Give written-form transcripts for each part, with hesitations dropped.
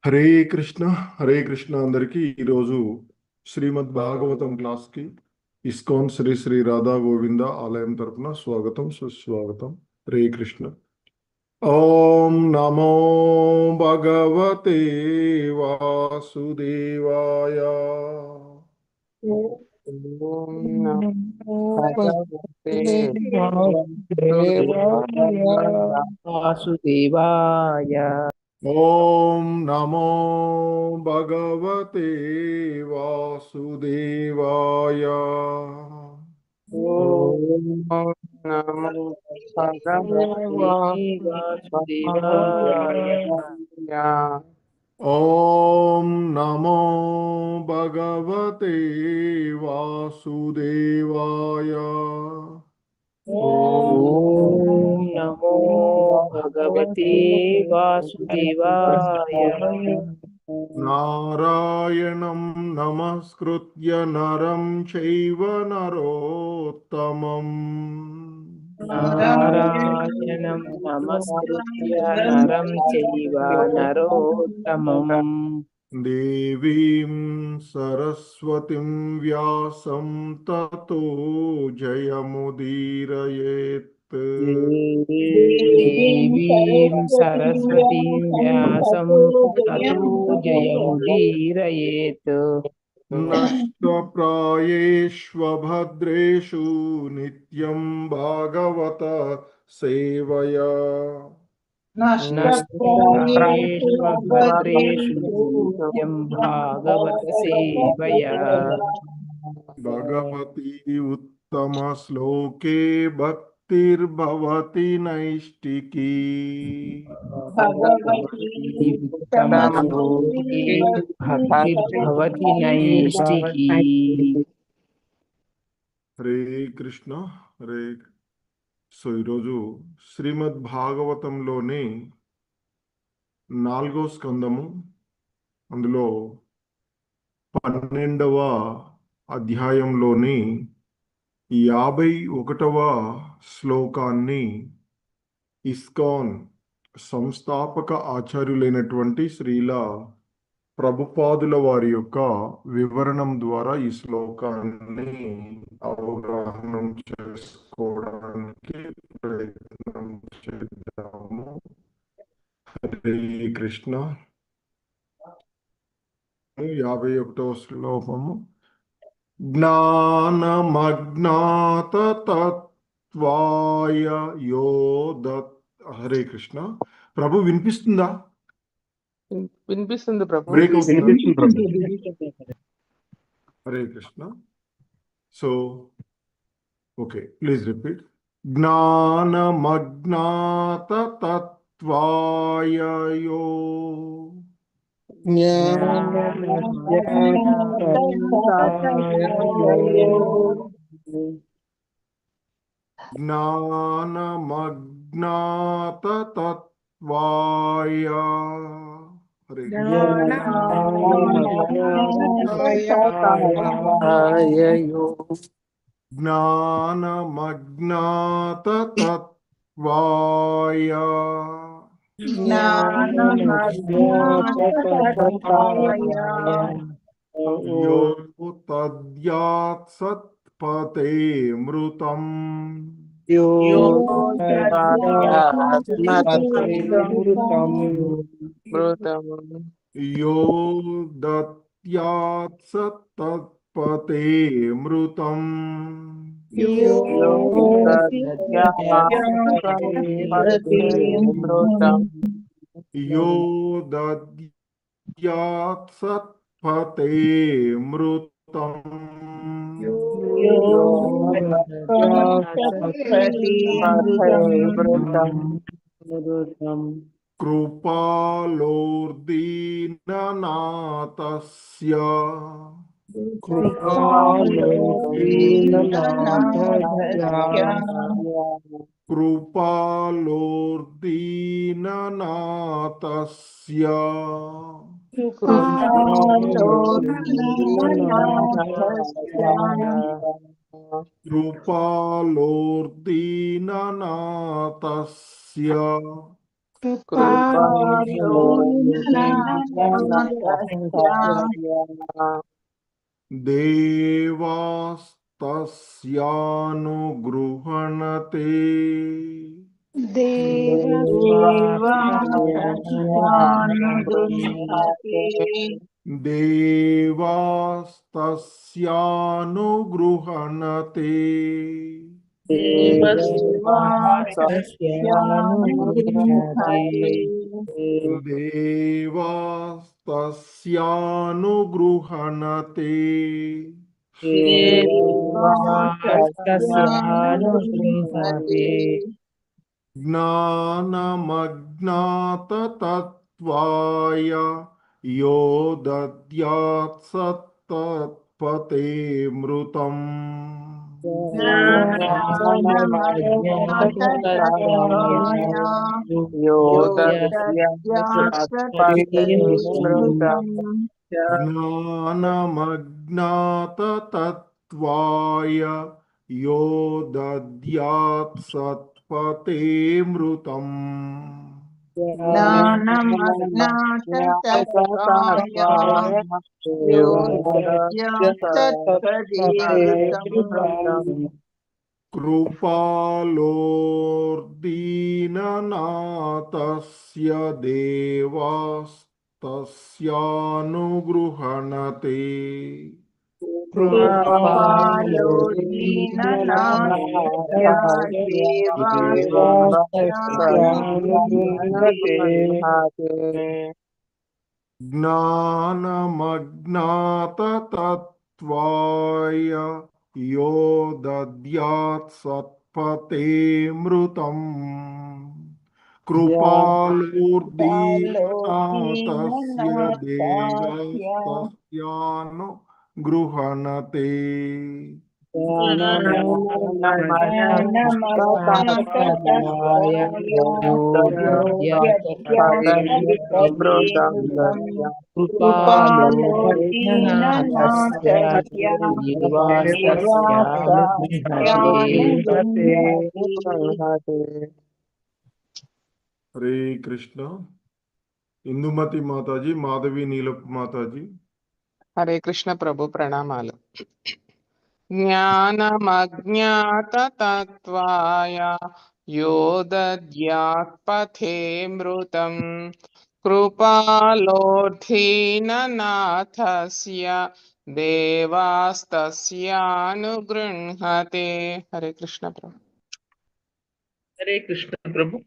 హరే కృష్ణ అందరికీ ఈరోజు శ్రీమద్ భాగవతం క్లాస్కి ఇస్కాన్ శ్రీ శ్రీ రాధా గోవింద ఆలయం తరపున స్వాగతం సుస్వాగతం. హరే కృష్ణ. ఓం నమో భగవతే వాసుదేవాయ. ఓం నమో భగవతే వాసుదేవాయ. ఓం నమో భగవతే వాసుదేవాయ. ఓం నమో భగవతే వాసుదేవాయ. ఓం నమో భగవతే వాసుదేవాయ. ఓం నమో భగవతే వాసుదేవాయ. నారాయణం నమస్కృత్య నరం చైవ నరోత్తమం. నారాయణం నమస్కృత్య నరం చైవ నరోత్తమం. దేవీం సరస్వతిం వ్యాసం తతో జయముదీరయేత్. దేవీం సరస్వతీం వ్యాసం తతో జయముదీరయేత్. నష్టప్రాయేష్వభద్రేషు నిత్యం భాగవత సేవయా. నష్టప్రాయేష్వభద్రేషు నిత్యం భాగవత సేవయా. భగవతి ఉత్తమ శ్లోకే భక్తిర్భవతి నైష్టికీ. భక్తిర్భవతి నైష్టికీ. హరే కృష్ణ. హరే. సో ఈరోజు శ్రీమద్ భాగవతంలోని 4వ స్కందము, అందులో 12వ అధ్యాయంలోని 51వ శ్లోకాన్ని ఇస్కాన్ సంస్థాపక ఆచార్యులైనటువంటి శ్రీల ప్రభుపాదుల వారి యొక్క వివరణం ద్వారా ఈ శ్లోకాన్ని అవగాహన చేసుకోవడానికి ప్రయత్నం చేద్దాము. హరే కృష్ణ. 51వ శ్లోకము. జ్ఞానమజ్ఞాత తత్వాయ యోదత్. హరే కృష్ణ. ప్రభు వినిపిస్తుందా? వినిపిస్తుంది ప్రభు. బ్రేక్ అవుతుంది. Hare Krishna. So okay, please repeat. జ్ఞానమజ్ఞాత తత్వాయ యో. జ్ఞానమజ్ఞాత తత్వాయ. హరే జ్ఞానమజ్ఞాత తత్వాయ యో తద్యాత్ సత్పతే మృతం. యో దత్యాత్ సత్పతే మృతం. యో దద్యాత్ సత్పతే మృతం. కృపాలోర్దీననాథస్య. కృపాలోర్దీననాథస్య. కృపాలోర్దీననాథస్య. देवास्तस्यानुगृह्णते देवास्तस्यानुगृह्णते देवास्तस्यानुगृह्णते देवास्तस्यानुगृह्णते देवास्तस्यानुगृह्णते ज्ञानमज्ञाततत्त्वाय यो दद्यात् सत्तत्पते मृतम् ज्ञानमज्ञाततत्त्वाय यो दद्यात् सत्पते मृतम् कृपालोर्दीननाथस्य देवास्तस्यानुगृह्णते ज्ञानमज्ञाततत्त्वाय यो दद्यात् सत्पते मृतम् कृपालोर्दीननाथस्य देवास्तस्यानुगृह्णते ज्ञानमज्ञाततत्त्वाय यो दद्यात् कृपालो दीननाथस्य देवास्तस्यानुगृह्णते। हरे कृष्ण। इंदुमती माताजी, माधवी नीलप माताजी। हरे कृष्ण प्रभु प्रणामालु। ज्ञानमज्ञाततत्त्वाय यो दद्यात् पथे मृतं कृपालोऽधीननाथस्य देवास्तस्यानुगृह्णते। हरे कृष्ण प्रभु। हरे कृष्ण प्रभु।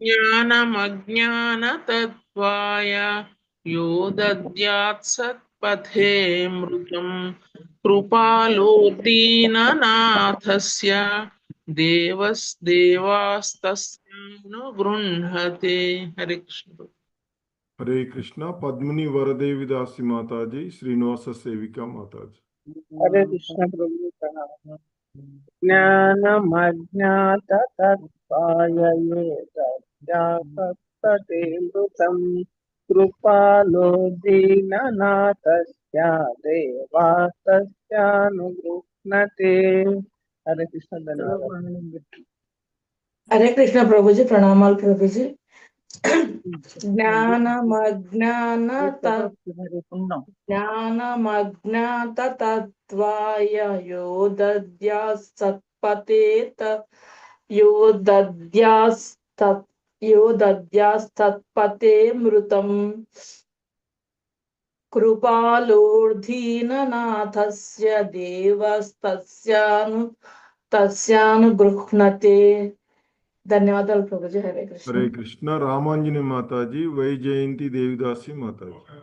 ज्ञानमज्ञानतत्त्वाय यो दद्यात् सत्पथे मृतं कृपालोऽदीननाथस्य देवास्तस्यानुगृह्णते। हरे कृष्ण प्रभु। हरे कृष्ण। पद्मिनी वरदेवी दासी माताजी, श्रीनिवास सेविका माताजी। हरे कृष्ण प्रभु प्रणाम। ज्ञानमज्ञाततत्त्वाय यो दद्यात्सत्पथे मृतं कृपालो दीननाथस्य देवास्तस्यानुगृह्णते। हरे कृष्ण। धन्यवाद। हरे कृष्ण प्रभु जी, प्रणामाल प्रभु जी। ज्ञानमज्ञाततत्त्वाय यो दद्यात्सत्पथे मृतं कृपालोऽधीननाथस्य देवास्तस्यानुगृह्णते। धन्यवादाలు ప్రభుజీ। హరే కృష్ణ। हरे कृष्ण। रामांजनी माताजी, वैजयंती देवीदासी माताजी।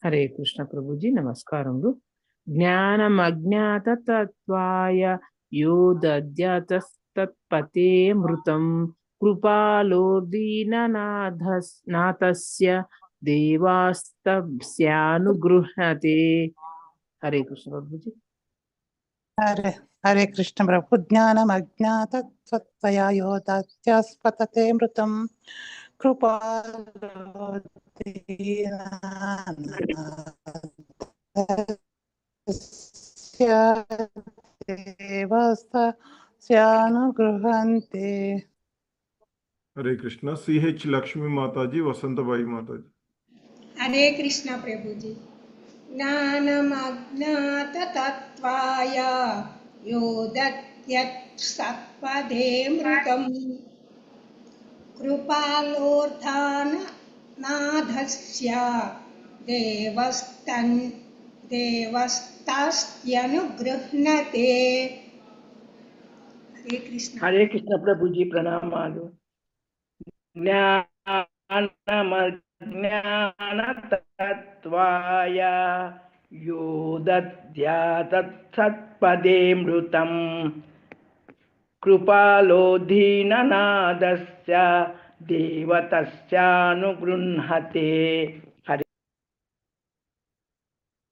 हरे कृष्ण प्रभु जी, नमस्कारములు। జ్ఞానమజ్ఞాతతత్త్వాయ యో దద్యాతస్తత్పతే మృతం కృపాలోర్దీననాథస్య దేవాస్తస్యానుగృహ్ణతే। హరే కృష్ణ ప్రభు जी। हरे कृष्ण प्रभु। ज्ञानमज्ञाततत्त्वाय यो दद्यात्सत्पथे मृतं कृपालोऽधीननाथस्य देवास्तस्यानुगृह्णते। हरे कृष्ण CH लक्ष्मी माता जी, वसंतबाई माता जी। हरे कृष्ण प्रभु जी। ज्ञानमज्ञाततत्त्वाय यो दद्यत् सत्पदेऽमृतम् कृपालोर्थानाथस्य देवस्तास्त्यनुगृह्णते। हरे कृष्ण। హరే కృష్ణ ప్రభుజీ ప్రణామాలు. జ్ఞానమజ్ఞానతత్వాయ యో దద్యాతత్సత్పదేమృతం కృపాలోధీననాదస్య దేవతస్యానుగృహ్ణతే. హరే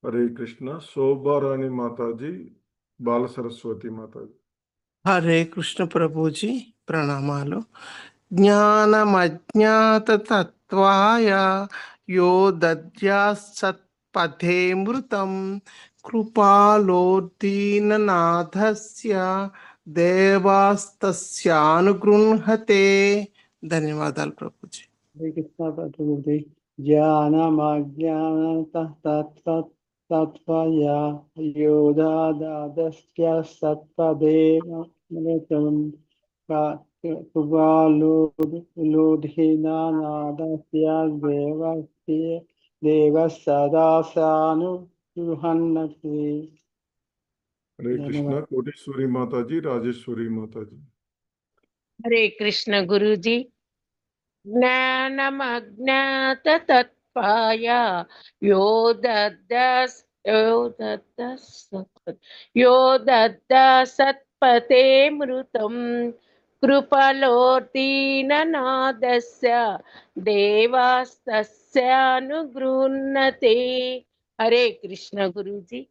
हरे कृष्ण शोभा रानी माता जी, बाल सरस्वती माता जी। హరే కృష్ణ ప్రభుజీ ప్రణామాలు. జ్ఞానమజ్ఞాతతత్వాయ యో దద్యాత్సత్పథేమృతం కృపాలోదీననాథస్య దేవాస్తస్యానుగృహతే. ధన్యవాదాలు ప్రభుజీ. హరే కృష్ణ ప్రభుజీ. జ్ఞానమజ్ఞానతత్త్వయ యోదాదస్య సత్పదేమృతం కృపాలోధీననాదస్య దేవసదాసానుగృహ్ణతే. हरे कृष्ण कोटेश्वरी माता जी, राजेश्वरी माता जी। हरे कृष्ण गुरुजी। ज्ञानमज्ञाततत्त्वाय यो दद्यात्सत्पथेऽमृतं कृपालोदीननादस्य देवास्तस्यानुगृह्णते. हरे कृष्ण गुरुजी।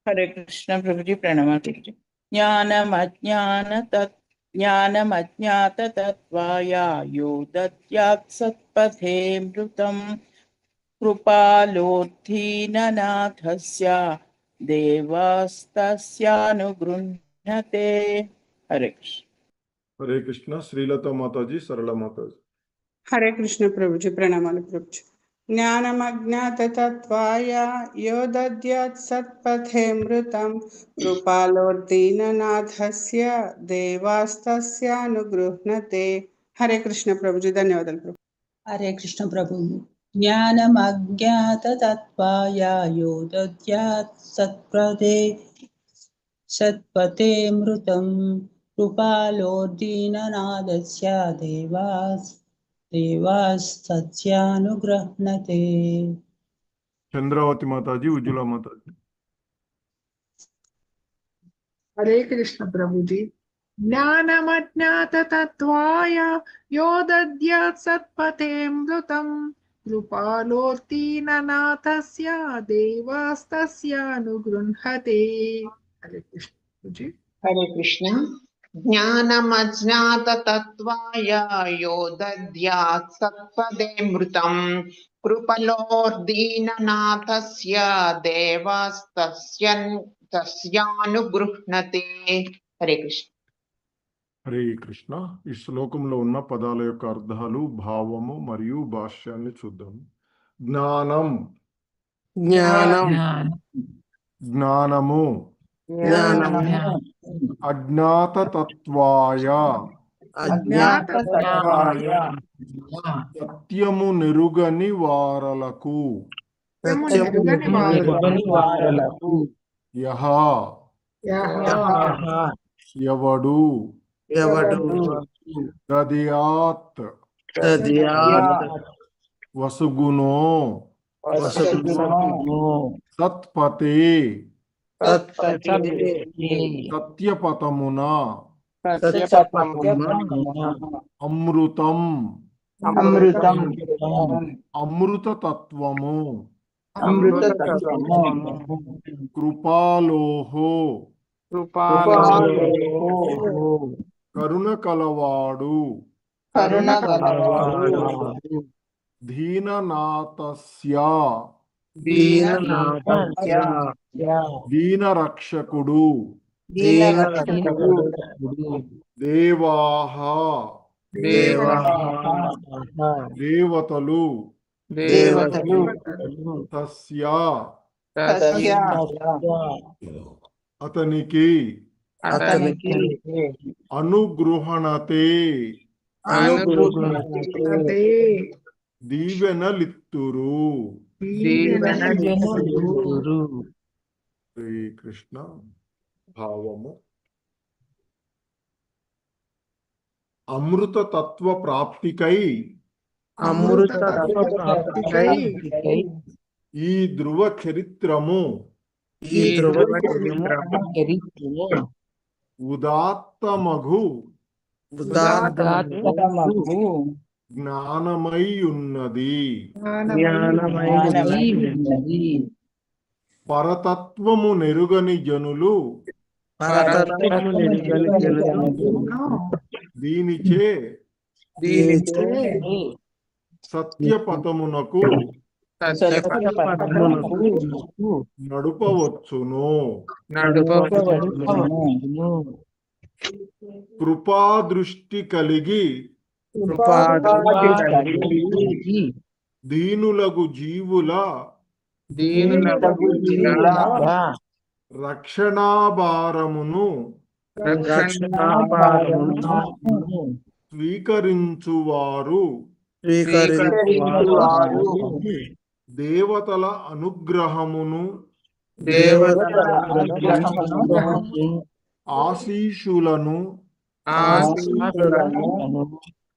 हरे कृष्ण प्रभुजी प्रणमाल प्रभुजी। ज्ञानमज्ञाततत्त्वाय यो दद्यात्सत्पथेऽमृतं कृपालोधीननाथस्य देवस्तस्यानुगृह्णते. हरे कृष्ण। हरे कृष्ण श्रीलता माता जी, सरला माता जी। हरे कृष्ण प्रभुजी प्रणमाल प्रभुजी। ज्ञानमज्ञाततत्त्वाय यो दद्यात् सत्पथेऽमृतं कृपालोदीननाथस्य देवास्तस्यानुगृह्णते. हरे कृष्ण प्रभुजी धन्यवादाలు ప్రభు. हरे कृष्ण प्रभु। ज्ञानमज्ञाततत्त्वाय यो दद्यात् सत्पथेऽमृतं कृपालोदीननाथस्य देवास्तस्यानुगृह्णते. चंद्रावती माता जी, उज्ज्वला माता जी। हरे कृष्ण प्रभु जी। ज्ञानमज्ञाततत्त्वाय यो दद्यात् सत्पथेऽमृतं कृपालोदीननाथस्य देवास्तस्यानुगृह्णते. हरे कृष्ण प्रभु जी। हरे कृष्ण ज्ञानमज्ञाततत्त्वाय यो दद्यात् सत्पदेऽमृतं कृपलोर्दीननाथस्य देवास्तस्यानुगृह्णते. हरे कृष्ण। హరే కృష్ణ. ఈ శ్లోకంలో ఉన్న పదాల యొక్క అర్థాలు, భావము మరియు భాష్యాన్ని చూద్దాం. జ్ఞానం, జ్ఞానం, జ్ఞానము, అజ్ఞాతతత్వాయ, సత్యము నెరుగని వారలకు, యహ, ఎవడు, దద్యాత్, వసుగునో, సత్పతే, సత్యపథమున, అమృతం, అమృతతత్వము, కృపాలోహో, కరుణ కలవాడు, దీననాథస్య, దీనరక్షకుడు, దేవాహ, దేవతలు దేవతలు తస్య తస్య అతనికి అతనికి అనుగృహణతే అనుగ్రహణతే దీవెనలిత్తురు. దీవెనలిత్తురు. శ్రీకృష్ణ భావము. అమృత తత్వ ప్రాప్తికై అమృతత్వప్రాప్తికై ఈ ధ్రువ చరిత్రము ఈ ధ్రువచరిత్రము ఉదాత్తమగు ఉదాత్తమగు జ్ఞానమై ఉన్నది. జ్ఞానమైనది పరతత్వము నెరుగని జనులు పరతత్వము నెరుగని జనులు దీనిచే దీనిచే సత్యపథమునకు సత్యపథమునకు నడుపవచ్చును. నడుపవచ్చును. కృపాదృష్టి కలిగి కృపాదృష్టి దీనులగు జీవుల దీనులకు జీవుల రక్షణాభారమును రక్షణాభారమును స్వీకరించువారు స్వీకరించువారు దేవతల అనుగ్రహమును దేవతల అనుగ్రహమును ఆశీషులను ఆశీస్సులను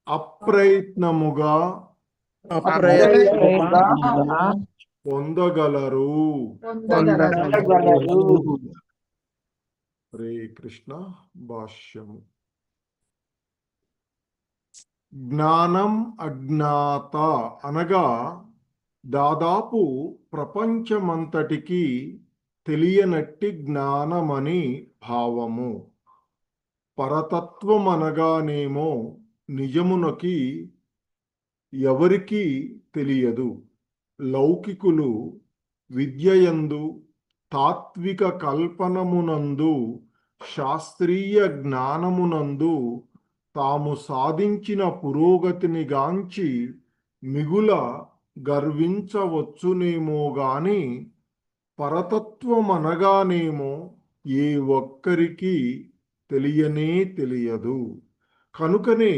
అప్రయత్నముగా అప్రయత్నంగా పొందగలరు. పొందగలరు. హరే కృష్ణ. భాష్యము. జ్ఞానం అజ్ఞాత అనగా దాదాపు ప్రపంచమంతటికి తెలియనట్టి జ్ఞానమని భావము. పరతత్వం అనగానేమో నిజమునకి ఎవరికీ తెలియదు. లౌకికులు విద్యయందు తాత్విక కల్పనమునందు శాస్త్రీయ జ్ఞానమునందు తాము సాధించిన పురోగతిని గాంచి మిగుల గర్వించవచ్చునేమో గాని పరతత్వమనగానేమో ఏ ఒక్కరికి తెలియనే తెలియదు. కనుకనే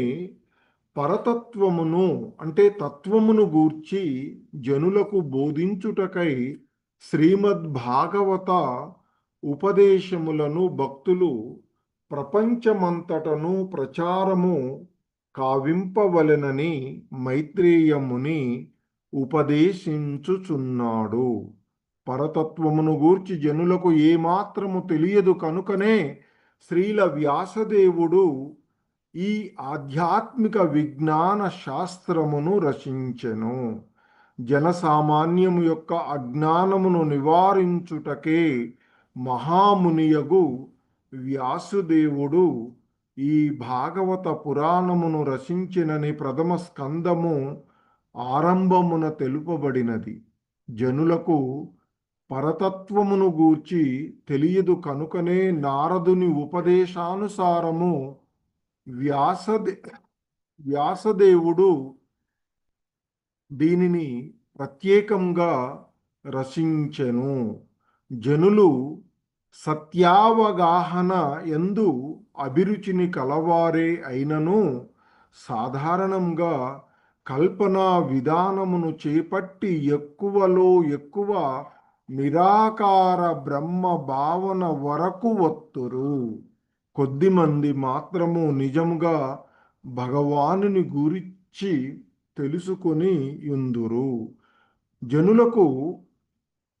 పరతత్వమును అంటే తత్వమును గూర్చి జనులకు బోధించుటకై శ్రీమద్భాగవత ఉపదేశములను భక్తులు ప్రపంచమంతటను ప్రచారము కావింపవలెనని మైత్రేయముని ఉపదేశించుచున్నాడు. పరతత్వమును గూర్చి జనులకు ఏమాత్రము తెలియదు కనుకనే శ్రీల వ్యాసదేవుడు ఈ ఆధ్యాత్మిక విజ్ఞాన శాస్త్రమును రచించెను. జనసామాన్యము యొక్క అజ్ఞానమును నివారించుటకే మహామునియగు వ్యాసుదేవుడు ఈ భాగవత పురాణమును రచించినని ప్రథమ స్కందము ఆరంభమున తెలుపబడినది. జనులకు పరతత్వమును గూర్చి తెలియదు కనుకనే నారదుని ఉపదేశానుసారము వ్యాసదేవుడు దీనిని ప్రత్యేకంగా రచించెను. జనులు సత్యావగాహన యందు అభిరుచిని కలవారే అయినను సాధారణంగా కల్పనా విధానమును చేపట్టి ఎక్కువలో ఎక్కువ నిరాకార బ్రహ్మ భావన వరకు వత్తురు. కొద్దిమంది మాత్రము నిజముగా భగవానుని గురించి తెలుసుకొని యుందురు. జనులకు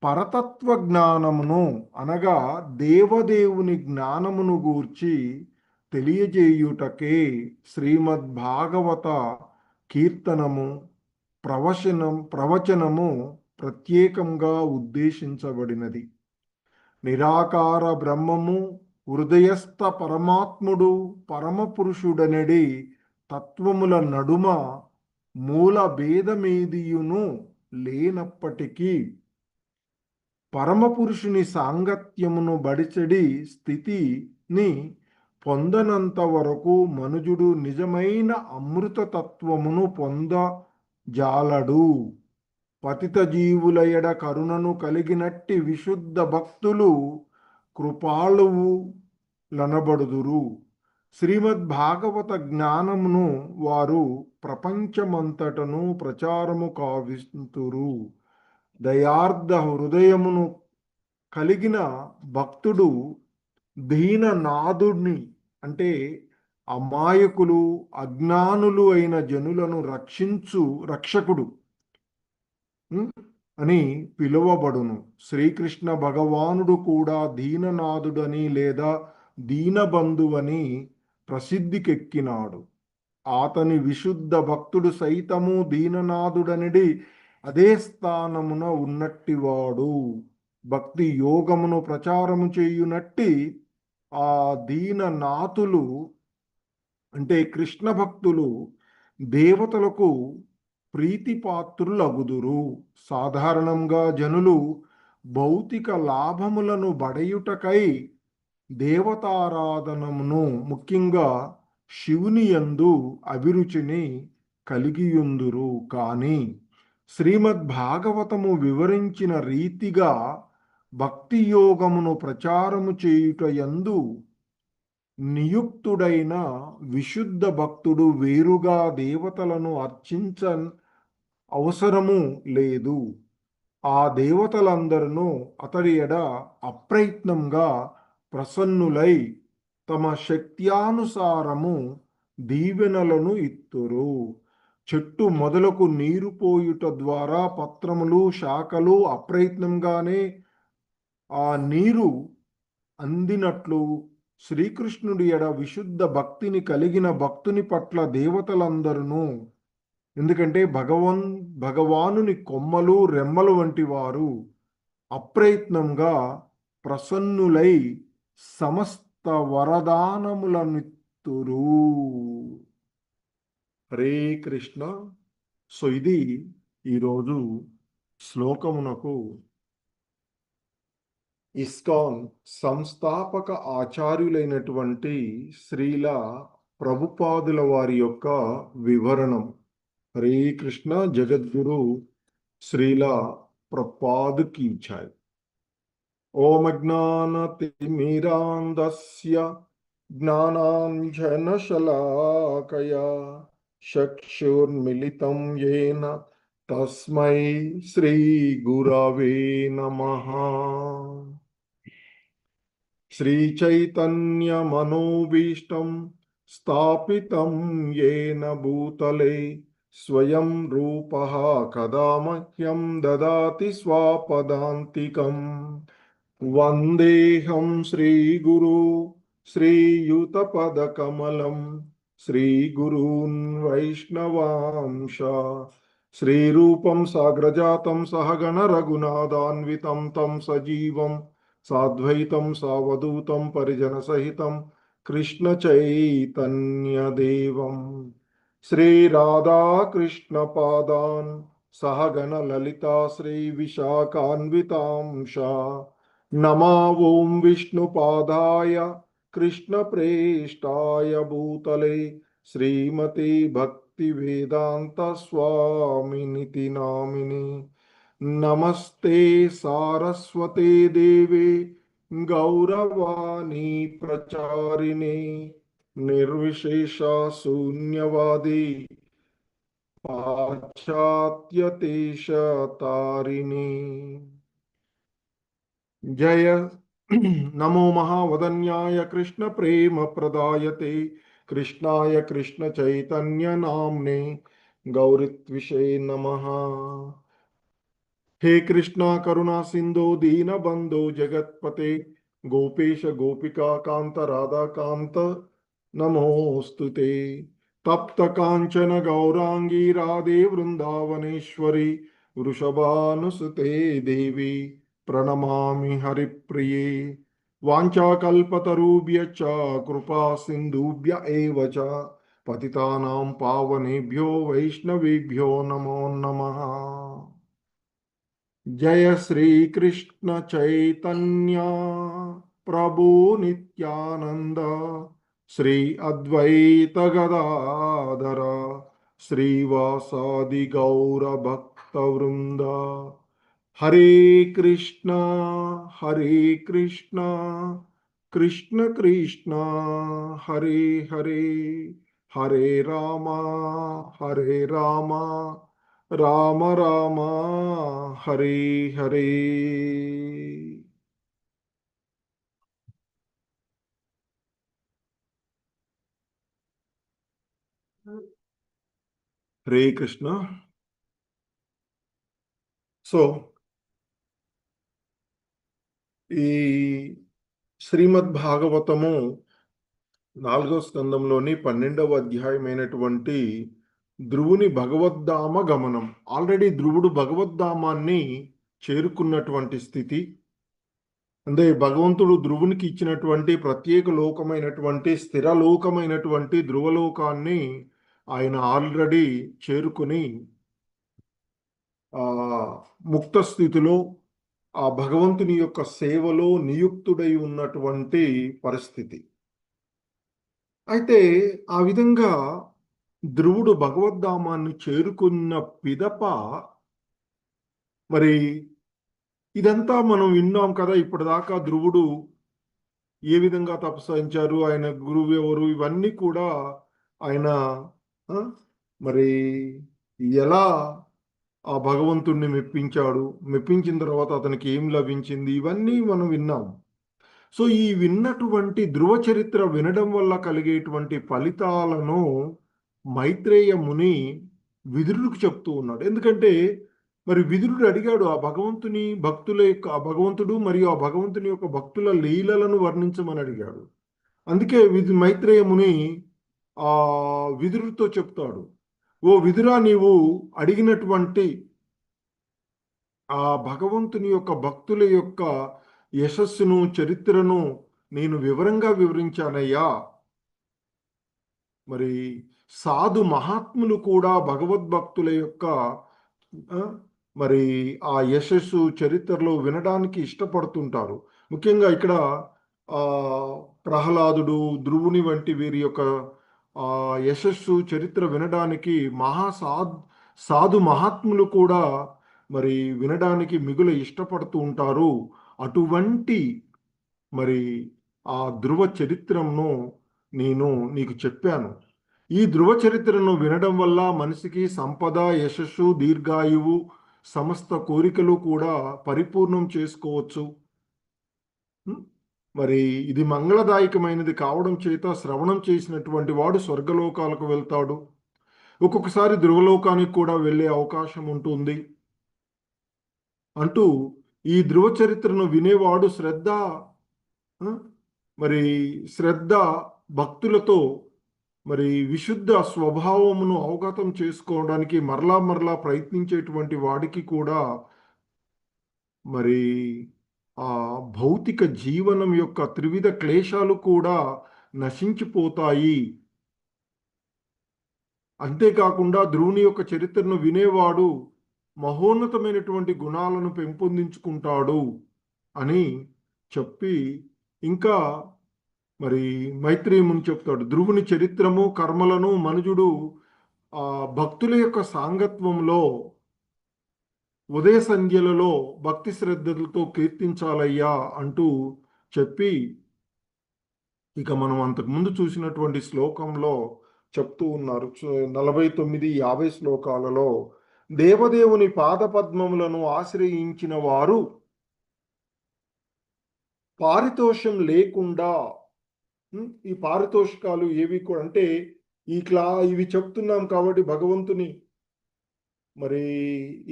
పరతత్వ జ్ఞానమును అనగా దేవదేవుని జ్ఞానమును గూర్చి తెలియజేయుటకే శ్రీమద్భాగవత కీర్తనము ప్రవచనము ప్రత్యేకంగా ఉద్దేశించబడినది. నిరాకార బ్రహ్మము హృదయస్థ పరమాత్ముడు పరమపురుషుడనడి తత్వముల నడుమ మూల భేదమేదియును లేనప్పటికీ పరమపురుషుని సాంగత్యమును బడిచెడి స్థితిని పొందనంత వరకు మనుజుడు నిజమైన అమృతతత్వమును పొందజాలడు. పతిత జీవుల ఎడ కరుణను కలిగినట్టి విశుద్ధ భక్తులు కృపాళువు లనబడుదురు. శ్రీమద్ భాగవత జ్ఞానమును వారు ప్రపంచమంతటను ప్రచారము కావిస్తురు. దయార్ధ హృదయమును కలిగిన భక్తుడు దీననాథుడిని అంటే అమాయకులు అజ్ఞానులు అయిన జనులను రక్షకుడు అని పిలువబడును. శ్రీకృష్ణ భగవానుడు కూడా దీననాథుడని లేదా దీనబంధువని ప్రసిద్ధికెక్కినాడు. అతని విశుద్ధ భక్తుడు సైతము దీననాథుడనిడి అదే స్థానమున ఉన్నట్టివాడు. భక్తి యోగమును ప్రచారము చేయునట్టి ఆ దీననాథులు అంటే కృష్ణ భక్తులు దేవతలకు ప్రీతిపాత్రులగుదురు. సాధారణంగా జనులు భౌతిక లాభములను బడయుటకై దేవతారాధనమును ముఖ్యంగా శివుని యందు అభిరుచిని కలిగియుందురు. కానీ శ్రీమద్ భాగవతము వివరించిన రీతిగా భక్తి యోగమును ప్రచారము చేయుట యందు నియుక్తుడైన విశుద్ధ భక్తుడు వేరుగా దేవతలను అర్చించ అవసరము లేదు. ఆ దేవతలందరూ అతడి ఎడ అప్రయత్నంగా ప్రసన్నులై తమ శక్త్యానుసారము దీవెనలను ఇత్తురు. చెట్టు మొదలకు నీరు పోయుట ద్వారా పత్రములు శాఖలు అప్రయత్నంగానే ఆ నీరు అందినట్లు శ్రీకృష్ణుడి ఎడ విశుద్ధ భక్తిని కలిగిన భక్తుని పట్ల దేవతలందరూ, ఎందుకంటే భగవానుని కొమ్మలు రెమ్మలు వంటి వారు అప్రయత్నంగా ప్రసన్నులై సమస్త వరదానములనిత్తురు. హరే కృష్ణ. సో ఇది ఈరోజు శ్లోకమునకు ఇస్కాన్ సంస్థాపక ఆచార్యులైనటువంటి శ్రీల ప్రభుపాదుల వారి యొక్క వివరణం. హరే కృష్ణ. జగద్గురు శ్రీల ప్రభుపాద్ కీ జై. ఓం అజ్ఞానతిమిరాంధస్య జ్ఞానాంజనశలాకయా చక్షుర్మిలితం యేన తస్మై శ్రీ గురవే నమః. శ్రీచైతన్య మనోభీష్టం స్థాపితం యేన భూతలే స్వయం రూపః కదా మహ్యం దదాతి స్వపదాంతికం. వందేహం శ్రీగురు శ్రీయుతపదకమలం శ్రీగురూన్ వైష్ణవాంశ. శ్రీరూపం సాగ్రజాతం సహగణ రఘునాథాన్వితం తం సజీవం సాద్వైతం సావధూతం పరిజన సహితం కృష్ణ చైతన్యదేవం. శ్రీ రాధాకృష్ణ పాదాన్ సహగణ లలితా శ్రీ విశాఖాన్వితాంశ. నమో ఓం విష్ణుపాదాయ కృష్ణ ప్రేష్టాయ భూతలే శ్రీమతి భక్తి వేదాంత స్వామినితి నామిని. నమస్తే సారస్వతే దేవే గౌరవాణి ప్రచారిణే నిర్విశేష శూన్యవాది పాశ్చాత్యదేశ తారిణి. జయ నమో మహావదన్యాయ కృష్ణ ప్రేమ ప్రదాయతే కృష్ణాయ కృష్ణ చైతన్య నామ్నే గౌరిత్విషే నమః. हे कृष्णा करुणा सिंधु दीन बंधु जगतपते गोपेश गोपिका कांत राधा कांत नमोस्तुते. तप्त कांचन गौरांगी राधे वृंदावनेश्वरी वृषभानुसुते देवी प्रणमामि हरिप्रिये. वाञ्छाकल्पतरुभ्यश्च कृपा सिन्धुभ्य एव च पतितानां पावनेभ्यो वैष्णवेभ्यो नमो नमः. जय श्री कृष्ण चैतन्य प्रभु नित्यानंद శ్రీ అద్వైత గదాధర శ్రీవాసాది గౌర భక్త వృంద. హరే కృష్ణ కృష్ణ కృష్ణ హరే హరే, హరే రామ రామ రామ హరే హరే. హరే కృష్ణ. సో ఈ శ్రీమద్ భాగవతము 4వ స్కందంలోని 12వ అధ్యాయమైనటువంటి ధ్రువుని భగవద్ధామ గమనం. ఆల్రెడీ ధ్రువుడు భగవద్ధామాన్ని చేరుకున్నటువంటి స్థితి. అంటే భగవంతుడు ధ్రువునికి ఇచ్చినటువంటి ప్రత్యేక లోకమైనటువంటి స్థిర లోకమైనటువంటి ధ్రువలోకాన్ని ఆయన ఆల్రెడీ చేరుకుని ముక్త స్థితిలో ఆ భగవంతుని యొక్క సేవలో నియుక్తుడై ఉన్నటువంటి పరిస్థితి. అయితే ఆ విధంగా ధ్రువుడు భగవద్ధామాన్ని చేరుకున్న పిదప మరి ఇదంతా మనం విన్నాం కదా. ఇప్పటిదాకా ధ్రువుడు ఏ విధంగా తపస్సించారు, ఆయన గురువు ఎవరు, ఇవన్నీ కూడా ఆయన మరి ఎలా ఆ భగవంతుణ్ణి మెప్పించిన తర్వాత అతనికి ఏం లభించింది, ఇవన్నీ మనం విన్నాం. సో ఈ విన్నటువంటి ధ్రువ చరిత్ర వినడం వల్ల కలిగేటువంటి ఫలితాలను మైత్రేయ ముని విదురుడికి చెప్తూ ఉన్నాడు. ఎందుకంటే మరి విదురుడు అడిగాడు ఆ భగవంతుని భక్తుల యొక్క ఆ భగవంతుడు మరియు ఆ భగవంతుని యొక్క భక్తుల లీలలను వర్ణించమని అడిగాడు. అందుకే మైత్రేయ ముని ఆ విదురుడితో చెప్తాడు, ఓ విదురా, నీవు అడిగినటువంటి ఆ భగవంతుని యొక్క భక్తుల యొక్క యశస్సును చరిత్రను నేను వివరంగా వివరించానయ్యా. మరి సాధు మహాత్ములు కూడా భగవద్భక్తుల యొక్క మరి ఆ యశస్సు చరిత్రలో వినడానికి ఇష్టపడుతుంటారు. ముఖ్యంగా ఇక్కడ ప్రహ్లాదుడు, ధ్రువుని వంటి వీరి యొక్క యశస్సు చరిత్ర వినడానికి సాధు మహాత్ములు కూడా మరి వినడానికి మిగులు ఇష్టపడుతూ ఉంటారు. అటువంటి మరి ఆ ధ్రువ చరిత్రను నేను నీకు చెప్పాను. ఈ ధ్రువ చరిత్రను వినడం వల్ల మనిషికి సంపద, యశస్సు, దీర్ఘాయువు, సమస్త కోరికలు కూడా పరిపూర్ణం చేసుకోవచ్చు. మరి ఇది మంగళదాయకమైనది కావడం చేత శ్రవణం చేసినటువంటి వాడు స్వర్గలోకాలకు వెళ్తాడు. ఒక్కొక్కసారి ధ్రువలోకానికి కూడా వెళ్ళే అవకాశం ఉంటుంది అంటూ ఈ ధ్రువ చరిత్రను వినేవాడు శ్రద్ధ భక్తులతో మరి విశుద్ధ స్వభావమును అవగతం చేసుకోవడానికి మరలా ప్రయత్నించేటువంటి వాడికి కూడా మరి ఆ భౌతిక జీవనం యొక్క త్రివిధ క్లేశాలు కూడా నశించిపోతాయి. అంతేకాకుండా ధ్రువుని యొక్క చరిత్రను వినేవాడు మహోన్నతమైనటువంటి గుణాలను పెంపొందించుకుంటాడు అని చెప్పి ఇంకా మరి మైత్రేయముని చెప్తాడు, ధ్రువుని చరిత్రము కర్మలను మనుజుడు ఆ భక్తుల యొక్క సాంగత్వంలో ఉదయ సంధ్యలలో భక్తి శ్రద్ధలతో కీర్తించాలయ్యా అంటూ చెప్పి ఇక మనం అంతకుముందు చూసినటువంటి శ్లోకంలో చెప్తూ ఉన్నారు. 49-50 శ్లోకాలలో దేవదేవుని పాదపద్మములను ఆశ్రయించిన వారు పారితోషం లేకుండా, ఈ పారితోషికాలు ఏవి కూడా అంటే ఇవి చెప్తున్నాం కాబట్టి భగవంతుని మరి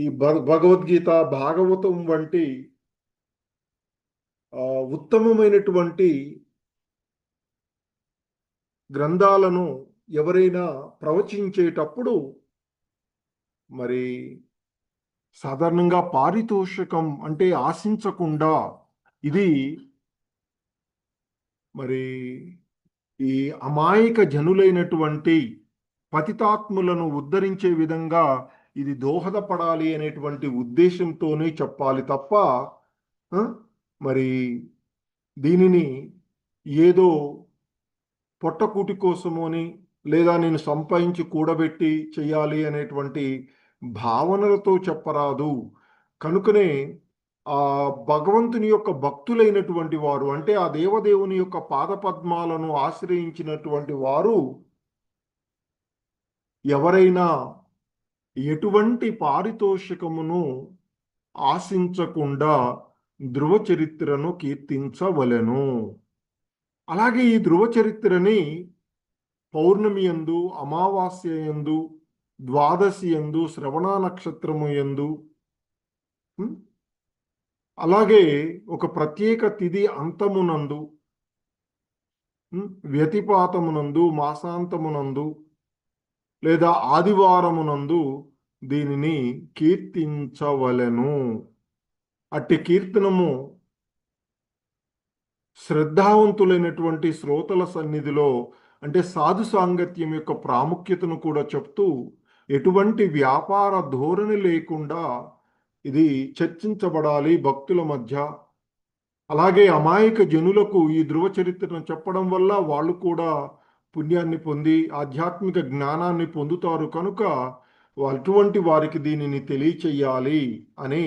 ఈ భగవద్గీత, భాగవతం వంటి ఉత్తమమైనటువంటి గ్రంథాలను ఎవరైనా ప్రవచించేటప్పుడు మరి సాధారణంగా పారితోషికం అంటే ఆశించకుండా ఇది మరి ఈ అమాయక జనులైనటువంటి పతితాత్ములను ఉద్ధరించే విధంగా ఇది దోహదపడాలి అనేటువంటి ఉద్దేశంతోనే చెప్పాలి తప్ప మరి దీనిని ఏదో పొట్టకూటి కోసము అని, లేదా నేను సంపాదించి కూడబెట్టి చెయ్యాలి అనేటువంటి భావనలతో చెప్పరాదు. కనుకనే ఆ భగవంతుని యొక్క భక్తులైనటువంటి వారు, అంటే ఆ దేవదేవుని యొక్క పాదపద్మాలను ఆశ్రయించినటువంటి వారు ఎవరైనా ఎటువంటి పారితోషికమును ఆశించకుండా ధ్రువ చరిత్రను కీర్తించవలెను. అలాగే ఈ ధ్రువ చరిత్రని పౌర్ణమి యందు, అమావాస్య యందు, ద్వాదశి యందు, శ్రవణ నక్షత్రము యందు, అలాగే ఒక ప్రత్యేక తిథి అంతమునందు, వ్యతిపాతమునందు, మాసాంతమునందు, లేదా ఆదివారమునందు దీనిని కీర్తించవలెను. అట్టి కీర్తనము శ్రద్ధావంతులైనటువంటి శ్రోతల సన్నిధిలో, అంటే సాధు సాంగత్యం యొక్క ప్రాముఖ్యతను కూడా చెప్తూ, ఎటువంటి వ్యాపార ధోరణి లేకుండా ఇది చర్చించబడాలి భక్తుల మధ్య. అలాగే అమాయక జనులకు ఈ ధ్రువ చరిత్రను చెప్పడం వల్ల వాళ్ళు కూడా పుణ్యాన్ని పొంది ఆధ్యాత్మిక జ్ఞానాన్ని పొందుతారు. కనుక అటువంటి వారికి దీనిని తెలియచేయాలి అని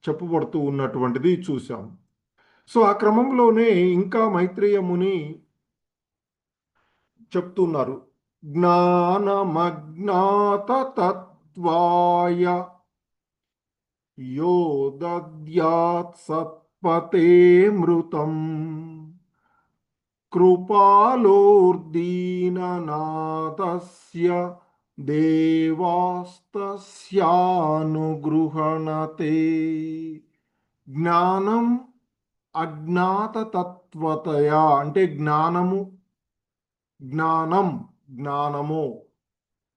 చెప్పబడుతూ ఉన్నటువంటిది చూసాం. సో ఆ క్రమంలోనే ఇంకా మైత్రేయ ముని చెప్తున్నారు, జ్ఞానమజ్ఞాత తత్వాయ యో దద్యాత్ సత్పతేమృతం కృపాలోర్దీననాథస్య దేవాస్తస్యానుగృహణతే. జ్ఞానం అజ్ఞాత తత్వతయా, అంటే జ్ఞానము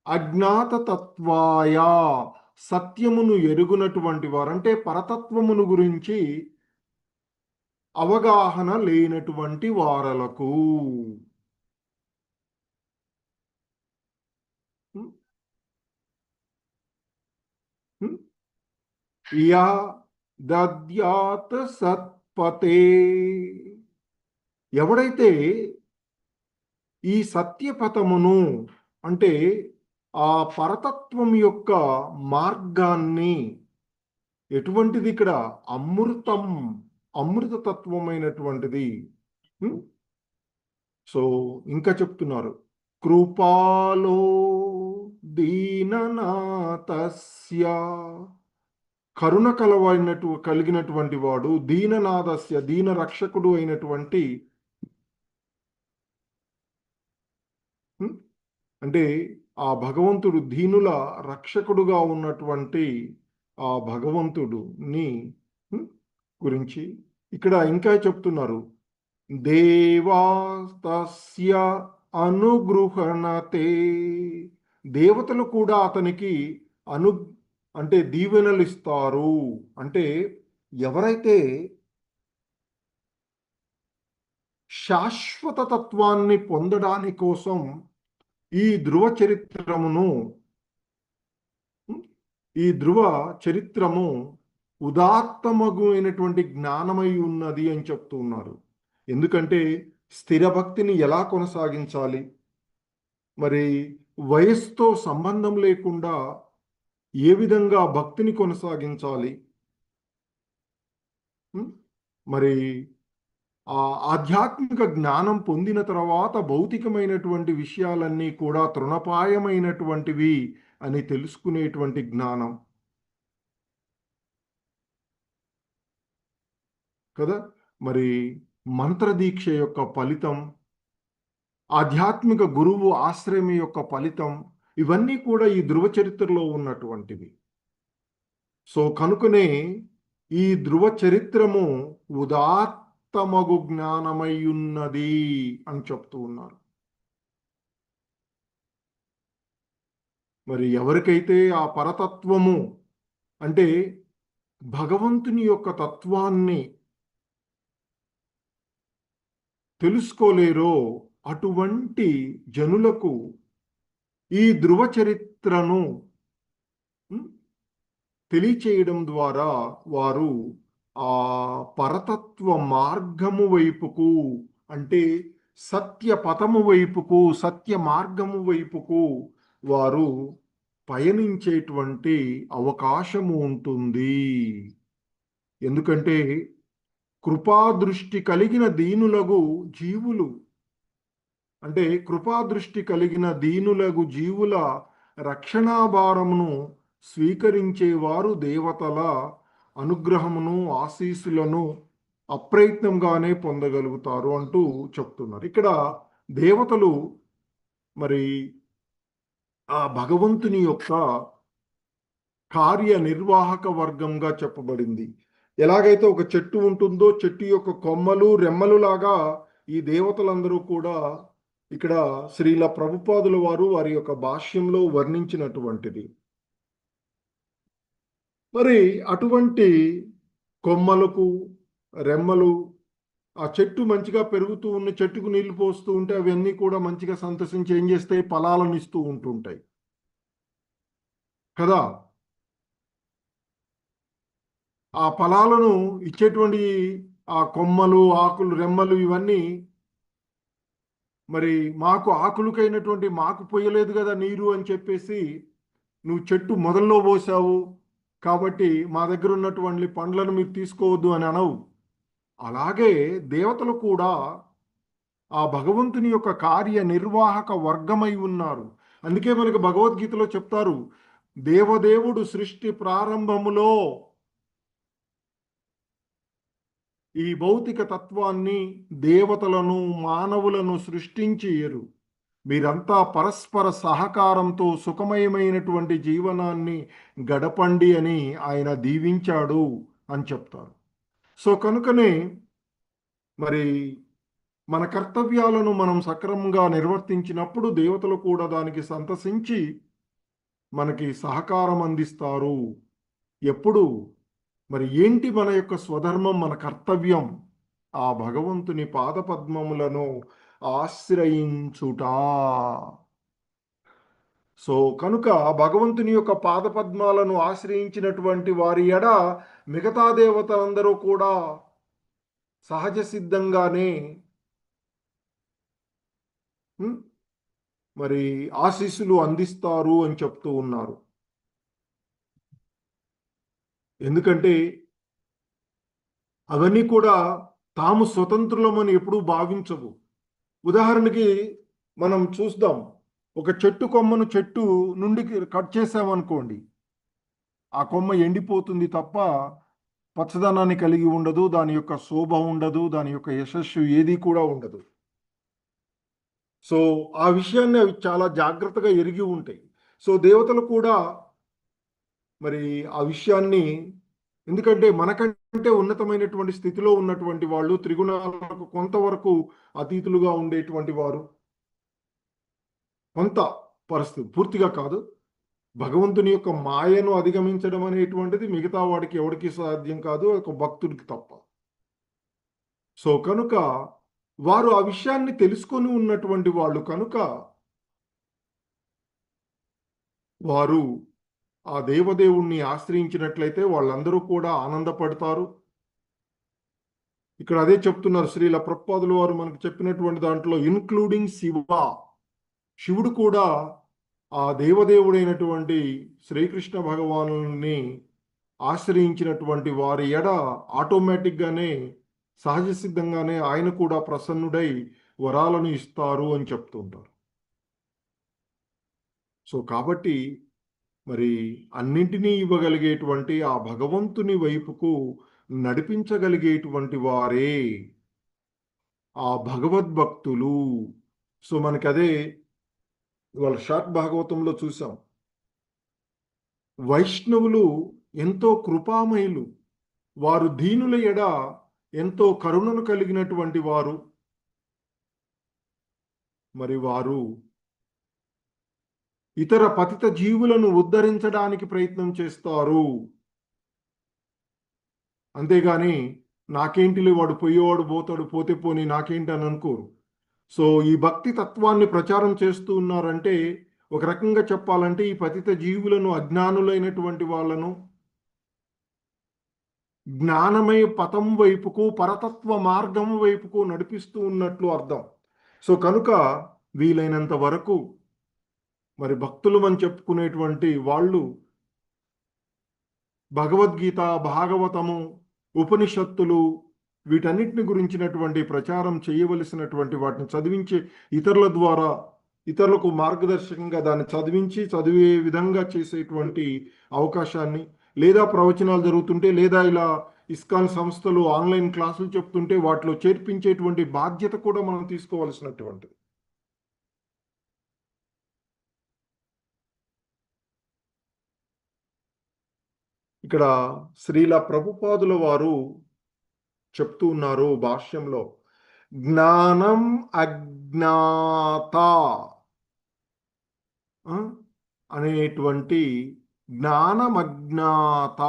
అజ్ఞాత తత్వాయ, సత్యమును ఎరుగునటువంటి వారు, అంటే పరతత్వమును గురించి అవగాహన లేనటువంటి వారలకు. యా దద్యాత్ సత్పతే, ఎవడైతే ఈ సత్యపథమును, అంటే ఆ పరతత్వం యొక్క మార్గాన్ని, ఎటువంటిది ఇక్కడ అమృతతత్వమైనటువంటిది. సో ఇంకా చెప్తున్నారు, కృపాలో దీననాథస్య, కరుణ కలిగినటువంటి వాడు, దీననాథస్య, దీన రక్షకుడు అయినటువంటి, అంటే ఆ భగవంతుడు దీనుల రక్షకుడుగా ఉన్నటువంటి ఆ భగవంతుడుని గురించి ఇక్కడ ఇంకా చెప్తున్నారు, దేవాస్తస్య అనుగృహణతే, దేవతలు కూడా అతనికి అంటే దీవెనలు ఇస్తారు. అంటే ఎవరైతే శాశ్వత తత్వాన్ని పొందడాని కోసం ఈ ధ్రువ చరిత్రము ఉదాత్తమగునటువంటి జ్ఞానమై ఉన్నది అని చెప్తున్నారు. ఎందుకంటే స్థిర భక్తిని ఎలా కొనసాగించాలి, మరి వయస్సుతో సంబంధం లేకుండా ఏ విధంగా భక్తిని కొనసాగించాలి, మరి ఆ ఆధ్యాత్మిక జ్ఞానం పొందిన తర్వాత భౌతికమైనటువంటి విషయాలన్నీ కూడా తృణపాయమైనటువంటివి అని తెలుసుకునేటువంటి జ్ఞానం కదా. మరి మంత్రదీక్ష యొక్క ఫలితం, ఆధ్యాత్మిక గురువు ఆశ్రయం యొక్క ఫలితం, ఇవన్నీ కూడా ఈ ధ్రువ చరిత్రలో ఉన్నటువంటివి. సో కనుకనే ఈ ధ్రువ చరిత్రము ఉదాత్తమగు జ్ఞానమై ఉన్నది అని చెప్తూ ఉన్నారు. మరి ఎవరికైతే ఆ పరతత్వము, అంటే భగవంతుని యొక్క తత్వాన్ని తెలుసుకోలేరో అటువంటి జనులకు ఈ ధ్రువ చరిత్రను తెలియచేయడం ద్వారా వారు ఆ పరతత్వ మార్గము వైపుకు, అంటే సత్య పథము వైపుకు, సత్య మార్గము వైపుకు వారు పయనించేటువంటి అవకాశము ఉంటుంది. ఎందుకంటే కృపాదృష్టి కలిగిన దీనులగు జీవులు, అంటే కృపాదృష్టి కలిగిన దీనులగు జీవుల రక్షణాభారమును స్వీకరించేవారు దేవతల అనుగ్రహమును, ఆశీస్సులను అప్రయత్నంగానే పొందగలుగుతారు అంటూ చెప్తున్నారు. ఇక్కడ దేవతలు మరి ఆ భగవంతుని యొక్క కార్యనిర్వాహక వర్గంగా చెప్పబడింది. ఎలాగైతే ఒక చెట్టు ఉంటుందో, చెట్టు యొక్క కొమ్మలు రెమ్మలు లాగా ఈ దేవతలందరూ కూడా ఇక్కడ శ్రీల ప్రభుపాదుల వారు వారి యొక్క భాష్యంలో వర్ణించినటువంటిది. మరి అటువంటి కొమ్మలకు రెమ్మలు, ఆ చెట్టు మంచిగా పెరుగుతూ ఉన్న చెట్టుకు నీళ్లు పోస్తూ ఉంటే అవన్నీ కూడా మంచిగా సంతసించి ఏం చేస్తాయి, ఫలాలను ఇస్తూ ఉంటుంటాయి కదా. ఆ ఫలాలను ఇచ్చేటువంటి ఆ కొమ్మలు, ఆకులు, రెమ్మలు ఇవన్నీ మరి మాకు ఆకులకైనటువంటి మాకు పోయలేదు కదా నీరు అని చెప్పేసి, నువ్వు చెట్టు మొదల్లో పోసావు కాబట్టి మా దగ్గర ఉన్నటువంటి పండ్లను మీరు తీసుకోవద్దు అని అనవు. అలాగే దేవతలు కూడా ఆ భగవంతుని యొక్క కార్యనిర్వాహక వర్గమై ఉన్నారు. అందుకే మనకి భగవద్గీతలో చెప్తారు, దేవదేవుడు సృష్టి ప్రారంభములో ఈ భౌతిక తత్వాన్ని, దేవతలను, మానవులను సృష్టించారు. మీరంతా పరస్పర సహకారంతో సుఖమయమైనటువంటి జీవనాన్ని గడపండి అని ఆయన దీవించాడు అని చెప్తారు. సో కనుకనే మరి మన కర్తవ్యాలను మనం సక్రమంగా నిర్వర్తించినప్పుడు దేవతలు కూడా దానికి సంతసించి మనకి సహకారం అందిస్తారు. ఎప్పుడు మరి ఏంటి మన యొక్క స్వధర్మం, మన కర్తవ్యం? ఆ భగవంతుని పాదపద్మములను ఆశ్రయించుట. సో కనుక భగవంతుని యొక్క పాదపద్మాలను ఆశ్రయించినటువంటి వారి ఎడ మిగతా దేవతలందరూ కూడా సహజ సిద్ధంగానే మరి ఆశీస్సులు అందిస్తారు అని చెప్తూ ఉన్నారు. ఎందుకంటే అవన్నీ కూడా తాము స్వతంత్రులమని ఎప్పుడూ భావించవు. ఉదాహరణకి మనం చూద్దాం, ఒక చెట్టు కొమ్మను చెట్టు నుండి కట్ చేసామనుకోండి, ఆ కొమ్మ ఎండిపోతుంది తప్ప పచ్చదనాన్ని కలిగి ఉండదు, దాని యొక్క శోభ ఉండదు, దాని యొక్క యశస్సు ఏది కూడా ఉండదు. సో ఆ విషయాన్ని అవి చాలా జాగ్రత్తగా ఎరిగి ఉంటాయి. సో దేవతలు కూడా మరి ఆ విషయాన్ని, ఎందుకంటే మనకంటే ఉన్నతమైనటువంటి స్థితిలో ఉన్నటువంటి వాళ్ళు, త్రిగుణాలకు కొంతవరకు అతీతులుగా ఉండేటువంటి వారు, కొంత పరిస్థితి, పూర్తిగా కాదు. భగవంతుని యొక్క మాయను అధిగమించడం అనేటువంటిది మిగతా వాడికి ఎవరికి సాధ్యం కాదు, ఒక భక్తుడికి తప్ప. సో కనుక వారు ఆ విషయాన్ని తెలుసుకొని ఉన్నటువంటి వాళ్ళు కనుక వారు ఆ దేవదేవుణ్ణి ఆశ్రయించినట్లయితే వాళ్ళందరూ కూడా ఆనందపడతారు. ఇక్కడ అదే చెప్తున్నారు శ్రీల ప్రభుపాదుల వారు మనకు చెప్పినటువంటి దాంట్లో, ఇన్క్లూడింగ్ శివ, శివుడు కూడా ఆ దేవదేవుడైనటువంటి శ్రీకృష్ణ భగవానుని ఆశ్రయించినటువంటి వారి ఎడ ఆటోమేటిక్గానే, సహజ సిద్ధంగానే ఆయన కూడా ప్రసన్నుడై వరాలను ఇస్తారు అని చెప్తుంటారు. సో కాబట్టి మరి అన్నింటినీ ఇవ్వగలిగేటువంటి ఆ భగవంతుని వైపుకు నడిపించగలిగేటువంటి వారే ఆ భగవద్భక్తులు. సో మనకి అదే వాళ్ళ షార్ట్ భాగవతంలో చూసాం, వైష్ణవులు ఎంతో కృపామయులు, వారు దీనుల ఎడ ఎంతో కరుణను కలిగినటువంటి వారు. మరి వారు ఇతర పతిత జీవులను ఉద్ధరించడానికి ప్రయత్నం చేస్తారు. అంతేగాని నాకేంటిలే, వాడు పోయేవాడు పోతాడు, పోతే పోని నాకేంటి అని అనుకోరు. సో ఈ భక్తి తత్వాన్ని ప్రచారం చేస్తూ ఉన్నారంటే, ఒక రకంగా చెప్పాలంటే ఈ పతిత జీవులను, అజ్ఞానులైనటువంటి వాళ్ళను జ్ఞానమయ పథం వైపుకు, పరతత్వ మార్గం వైపుకు నడిపిస్తూ ఉన్నట్లు అర్థం. సో కనుక వీలైనంత వరకు మరి భక్తులు అని చెప్పుకునేటువంటి వాళ్ళు భగవద్గీత, భాగవతము, ఉపనిషత్తులు వీటన్నిటిని గురించినటువంటి ప్రచారం చేయవలసినటువంటి వాటిని చదివించే ఇతరుల ద్వారా ఇతరులకు మార్గదర్శకంగా దాన్ని చదివే విధంగా చేసేటువంటి అవకాశాన్ని, లేదా ప్రవచనాలు జరుగుతుంటే లేదా ఇలా ఇస్కాన్ సంస్థలు ఆన్లైన్ క్లాసులు చెప్తుంటే వాటిలో చేర్పించేటువంటి బాధ్యత కూడా మనం తీసుకోవాల్సినటువంటిది. ఇక్కడ శ్రీల ప్రభుపాదుల వారు చెప్తూ ఉన్నారు భాష్యంలో, జ్ఞానం అజ్ఞాత అనేటువంటి జ్ఞానమజ్ఞాత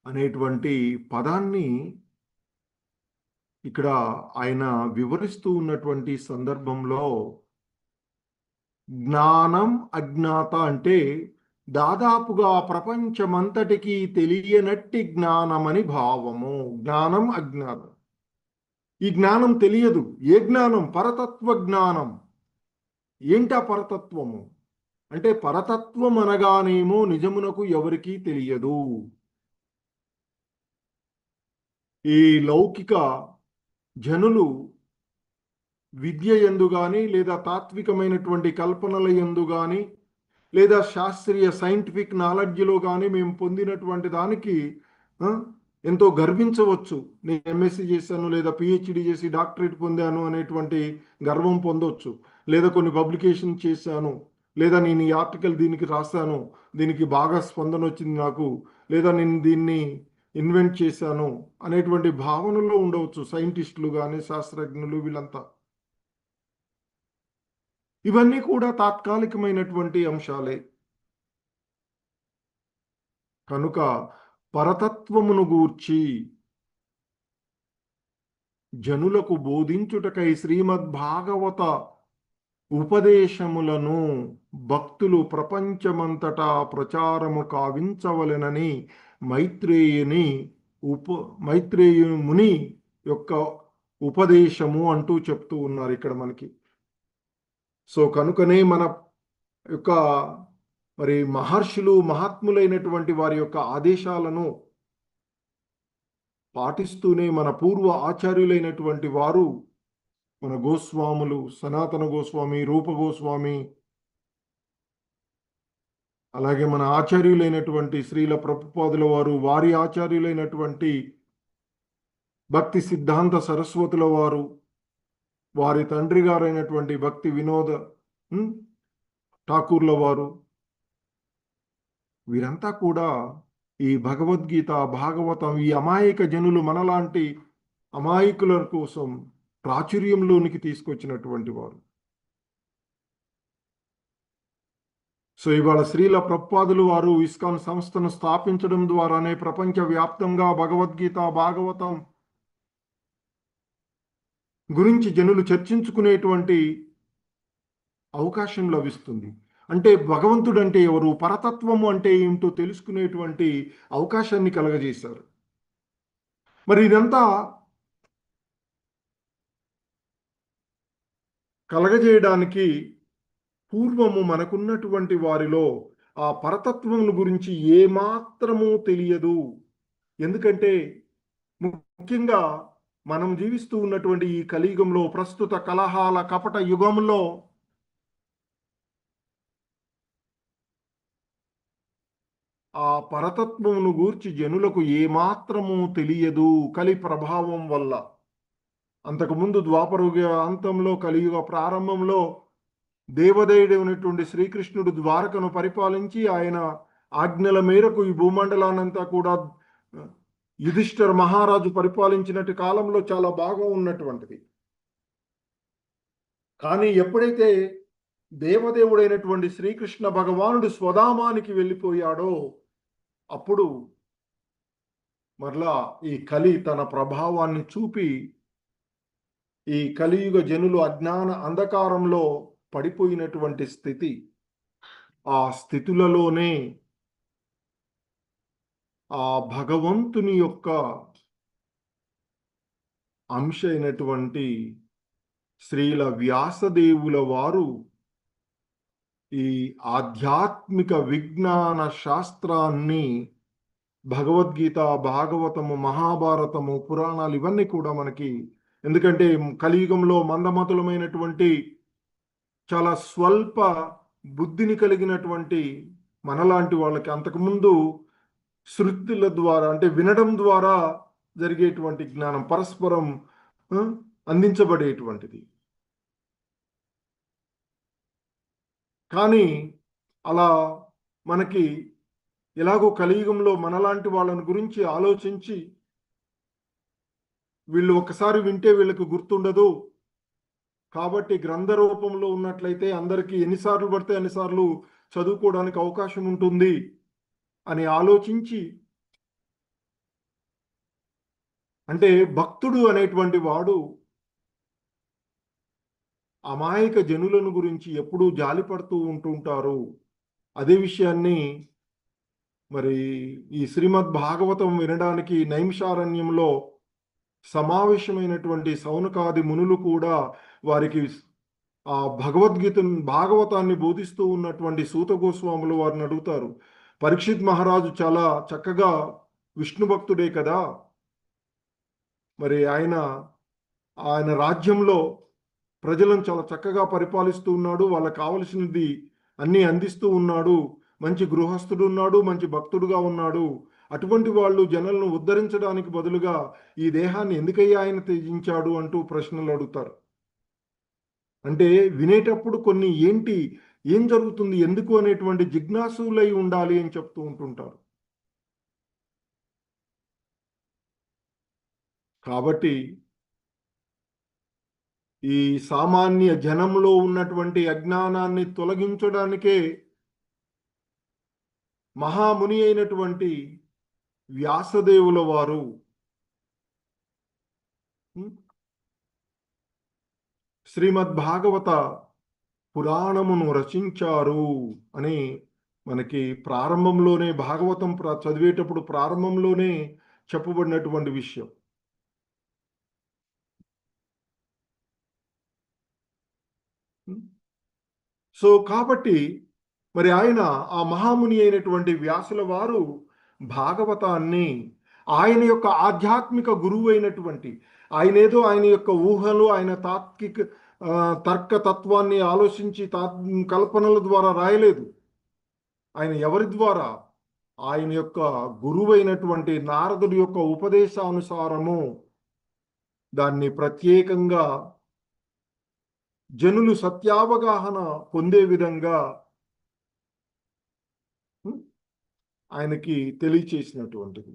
అనేటువంటి పదాన్ని ఇక్కడ ఆయన వివరిస్తూ ఉన్నటువంటి సందర్భంలో జ్ఞానం అజ్ఞాత అంటే దాదాపుగా ప్రపంచమంతటికి తెలియనట్టి జ్ఞానమని భావము. జ్ఞానం అజ్ఞానం. ఈ జ్ఞానం తెలియదు. ఏ జ్ఞానం? పరతత్వ జ్ఞానం. ఏంటా పరతత్వము అంటే? పరతత్వం అనగానేమో నిజమునకు ఎవరికీ తెలియదు. ఈ లౌకిక జనులు విద్య యందు గాని, లేదా తాత్వికమైనటువంటి కల్పనల యందు గాని, లేదా శాస్త్రీయ సైంటిఫిక్ నాలెడ్జ్లో కానీ మేము పొందినటువంటి దానికి ఎంతో గర్వించవచ్చు. నేను ఎంఎస్సి చేశాను, లేదా పిహెచ్డి చేసి డాక్టరేట్ పొందాను అనేటువంటి గర్వం పొందవచ్చు. లేదా కొన్ని పబ్లికేషన్ చేశాను, లేదా నేను ఈ ఆర్టికల్ దీనికి రాశాను, దీనికి బాగా స్పందన వచ్చింది నాకు, లేదా నేను దీన్ని ఇన్వెంట్ చేశాను అనేటువంటి భావనలో ఉండవచ్చు సైంటిస్టులు కానీ, శాస్త్రజ్ఞులు వీళ్ళంతా. ఇవన్నీ కూడా తాత్కాలికమైనటువంటి అంశాలే. కనుక పరతత్వమును గూర్చి జనులకు బోధించుటకై శ్రీమద్ భాగవత ఉపదేశములను భక్తులు ప్రపంచమంతటా ప్రచారము కావించవలెనని మైత్రేయుని ముని యొక్క ఉపదేశము అంటూ చెప్తూ ఉన్నారు ఇక్కడ మనకి. సో కనుకనే మన యొక్క మరి మహర్షులు, మహాత్ములైనటువంటి వారి యొక్క ఆదేశాలను పాటిస్తూనే మన పూర్వ ఆచార్యులైనటువంటి వారు, మన గోస్వాములు, సనాతన గోస్వామి, రూప గోస్వామి, అలాగే మన ఆచార్యులైనటువంటి శ్రీల ప్రభుపాదుల వారు, వారి ఆచార్యులైనటువంటి భక్తి సిద్ధాంత సరస్వతుల వారు, వారి తండ్రి గారైనటువంటి భక్తి వినోద ఠాకూర్ల వారు, వీరంతా కూడా ఈ భగవద్గీత, భాగవతం ఈ అమాయక జనులు, మనలాంటి అమాయకుల కోసం ప్రాచుర్యంలోనికి తీసుకొచ్చినటువంటి వారు. సో ఇవాళ శ్రీల ప్రభుపాదులు వారు ఇస్కాన్ సంస్థను స్థాపించడం ద్వారానే ప్రపంచవ్యాప్తంగా భగవద్గీత, భాగవతం గురించి జనులు చర్చించుకునేటువంటి అవకాశం లభిస్తుంది. అంటే భగవంతుడు అంటే ఎవరు, పరతత్వము అంటే ఏమిటో తెలుసుకునేటువంటి అవకాశాన్ని కలగజేశారు. మరి ఇదంతా కలగజేయడానికి పూర్వము మనకున్నటువంటి వారిలో ఆ పరతత్వమును గురించి ఏమాత్రమూ తెలియదు. ఎందుకంటే ముఖ్యంగా మనం జీవిస్తూ ఉన్నటువంటి ఈ కలియుగంలో, ప్రస్తుత కలహాల కపట యుగంలో ఆ పరతత్వమును గూర్చి జనులకు ఏమాత్రమూ తెలియదు కలి ప్రభావం వల్ల. అంతకుముందు ద్వాపరయుగ అంతంలో, కలియుగ ప్రారంభంలో దేవదేవుడైనటువంటి శ్రీకృష్ణుడు ద్వారకను పరిపాలించి ఆయన ఆజ్ఞల మేరకు ఈ భూమండలానంతా కూడా యుధిష్ఠిర మహారాజు పరిపాలించినట్టు కాలంలో చాలా బాగా ఉన్నటువంటిది. కానీ ఎప్పుడైతే దేవదేవుడైనటువంటి శ్రీకృష్ణ భగవానుడు స్వధామానికి వెళ్ళిపోయాడో అప్పుడు మరలా ఈ కలి తన ప్రభావాన్ని చూపి ఈ కలియుగ జనులు అజ్ఞాన అంధకారంలో పడిపోయినటువంటి స్థితి, ఆ స్థితులలోనే ఆ భగవంతుని యొక్క అంశ అయినటువంటి శ్రీల వ్యాసదేవుల వారు ఈ ఆధ్యాత్మిక విజ్ఞాన శాస్త్రాన్ని భగవద్గీత, భాగవతము, మహాభారతము, పురాణాలు ఇవన్నీ కూడా మనకి, ఎందుకంటే కలియుగంలో మందమతులమైనటువంటి చాలా స్వల్ప బుద్ధిని కలిగినటువంటి మనలాంటి వాళ్ళకి అంతకుముందు శృతుల ద్వారా అంటే వినడం ద్వారా జరిగేటువంటి జ్ఞానం పరస్పరం అందించబడేటువంటిది. కానీ అలా మనకి ఎలాగో కలియుగంలో మనలాంటి వాళ్ళని గురించి ఆలోచించి వీళ్ళు ఒకసారి వింటే వీళ్ళకి గుర్తుండదు కాబట్టి గ్రంథ రూపంలో ఉన్నట్లయితే అందరికీ ఎన్నిసార్లు పడితే అన్నిసార్లు చదువుకోవడానికి అవకాశం ఉంటుంది అని ఆలోచించి, అంటే భక్తుడు అనేటువంటి వాడు అమాయక జనులను గురించి ఎప్పుడూ జాలిపడుతూ ఉంటుంటారు. అదే విషయాన్ని మరి ఈ శ్రీమద్ భాగవతం వినడానికి నైమిషారణ్యంలో సమావేశమైనటువంటి సౌనకాది మునులు కూడా వారికి ఆ భాగవతాన్ని బోధిస్తూ ఉన్నటువంటి సూత గోస్వాములు వారిని అడుగుతారు, పరీక్షిత్ మహారాజు చాలా చక్కగా విష్ణు భక్తుడే కదా, మరి ఆయన రాజ్యంలో ప్రజలను చాలా చక్కగా పరిపాలిస్తూ ఉన్నాడు, వాళ్ళకి కావలసినది అన్నీ అందిస్తూ ఉన్నాడు, మంచి గృహస్థుడు ఉన్నాడు, మంచి భక్తుడుగా ఉన్నాడు, అటువంటి వాళ్ళు జనులను ఉద్ధరించడానికి బదులుగా ఈ దేహాన్ని ఎందుకయ్యా ఆయన త్యజించాడు అంటూ ప్రశ్నలు అడుగుతారు. అంటే వినేటప్పుడు కొన్ని ఏం జరుగుతుంది ఎందుకు అనేటువంటి జిజ్ఞాసులై ఉండాలి అని చెప్తూ ఉంటుంటారు. కాబట్టి ఈ సామాన్య జనంలో ఉన్నటువంటి అజ్ఞానాన్ని తొలగించడానికే మహాముని అయినటువంటి వ్యాసదేవుల వారు శ్రీమద్ భాగవత పురాణమును రచించారు అని మనకి ప్రారంభంలోనే భాగవతం చదివేటప్పుడు ప్రారంభంలోనే చెప్పబడినటువంటి విషయం. సో కాబట్టి మరి ఆ మహాముని అయినటువంటి వ్యాసుల వారు భాగవతాన్ని ఆయన యొక్క ఆధ్యాత్మిక గురువు అయినటువంటి ఆయన యొక్క ఊహలు, ఆయన తర్కతత్వాన్ని ఆలోచించి కల్పనల ద్వారా రాయలేదు. ఆయన ఎవరి ద్వారా? ఆయన యొక్క గురువు అయినటువంటి నారదుడి యొక్క ఉపదేశానుసారము దాన్ని ప్రత్యేకంగా జనులు సత్యావగాహన పొందే విధంగా ఆయనకి తెలియచేసినటువంటిది.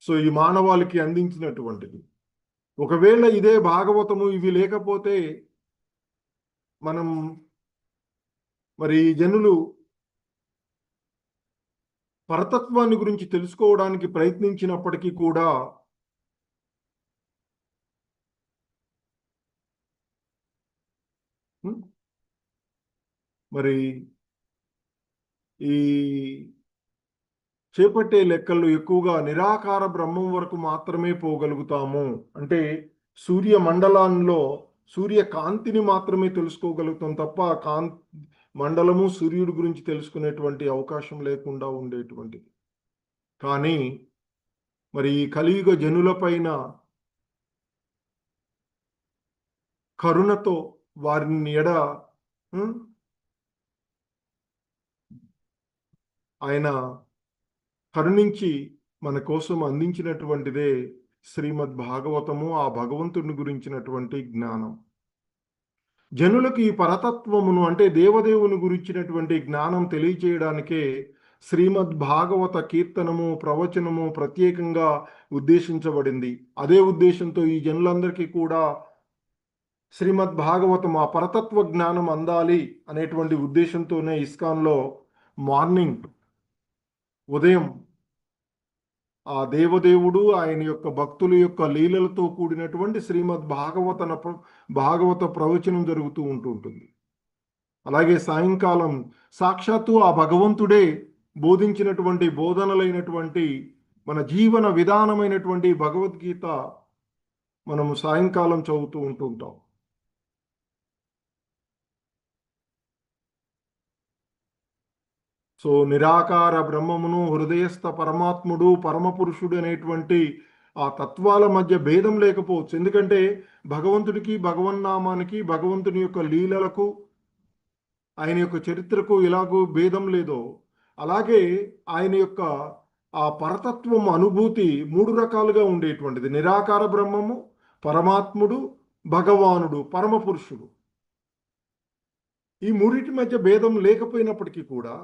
సో ఈ మానవాళికి అందించినటువంటిది. ఒకవేళ ఇదే భాగవతము ఇవి లేకపోతే మనం మరి జనులు పరతత్వాన్ని గురించి తెలుసుకోవడానికి ప్రయత్నించినప్పటికీ కూడా మరి ఈ చేపట్టే లెక్కలు ఎక్కువగా నిరాకార బ్రహ్మం వరకు మాత్రమే పోగలుగుతాము. అంటే సూర్య మండలంలో సూర్య కాంతిని మాత్రమే తెలుసుకోగలుగుతాం తప్ప మండలము సూర్యుడి గురించి తెలుసుకునేటువంటి అవకాశం లేకుండా ఉండేటువంటిది. కానీ మరి ఈ కలియుగ జనులపైన కరుణతో వారిని ఆయన కరుణించి మన కోసం అందించినటువంటిదే శ్రీమద్ భాగవతము, ఆ భగవంతుని గురించినటువంటి జ్ఞానం. జనులకు ఈ పరతత్వమును అంటే దేవదేవుని గురించినటువంటి జ్ఞానం తెలియచేయడానికే శ్రీమద్ భాగవత కీర్తనము, ప్రవచనము ప్రత్యేకంగా ఉద్దేశించబడింది. అదే ఉద్దేశంతో ఈ జనులందరికీ కూడా శ్రీమద్ భాగవతం ఆ పరతత్వ జ్ఞానం అందాలి అనేటువంటి ఉద్దేశంతోనే ఇస్కాన్లో మార్నింగ్ ఉదయం ఆ దేవదేవుడు ఆయన యొక్క భక్తుల యొక్క లీలలతో కూడినటువంటి శ్రీమద్ భాగవత ప్రవచనం జరుగుతూ ఉంటుంది. అలాగే సాయంకాలం సాక్షాత్తు ఆ భగవంతుడే బోధించినటువంటి బోధనలైనటువంటి మన జీవన విధానమైనటువంటి భగవద్గీత మనము సాయంకాలం చదువుతూ ఉంటుంటాం. సో నిరాకార బ్రహ్మమును, హృదయస్థ పరమాత్ముడు, పరమపురుషుడు అనేటువంటి ఆ తత్వాల మధ్య భేదం లేకపోవచ్చు. ఎందుకంటే భగవంతుడికి, భగవన్నామానికి, భగవంతుని యొక్క లీలలకు, ఆయన యొక్క చరిత్రకు ఎలాగో భేదం లేదో అలాగే ఆయన యొక్క ఆ పరతత్వం అనుభూతి 3 రకాలుగా ఉండేటువంటిది. నిరాకార బ్రహ్మము, పరమాత్ముడు, భగవానుడు, పరమపురుషుడు. ఈ మూడింటి మధ్య భేదం లేకపోయినప్పటికీ కూడా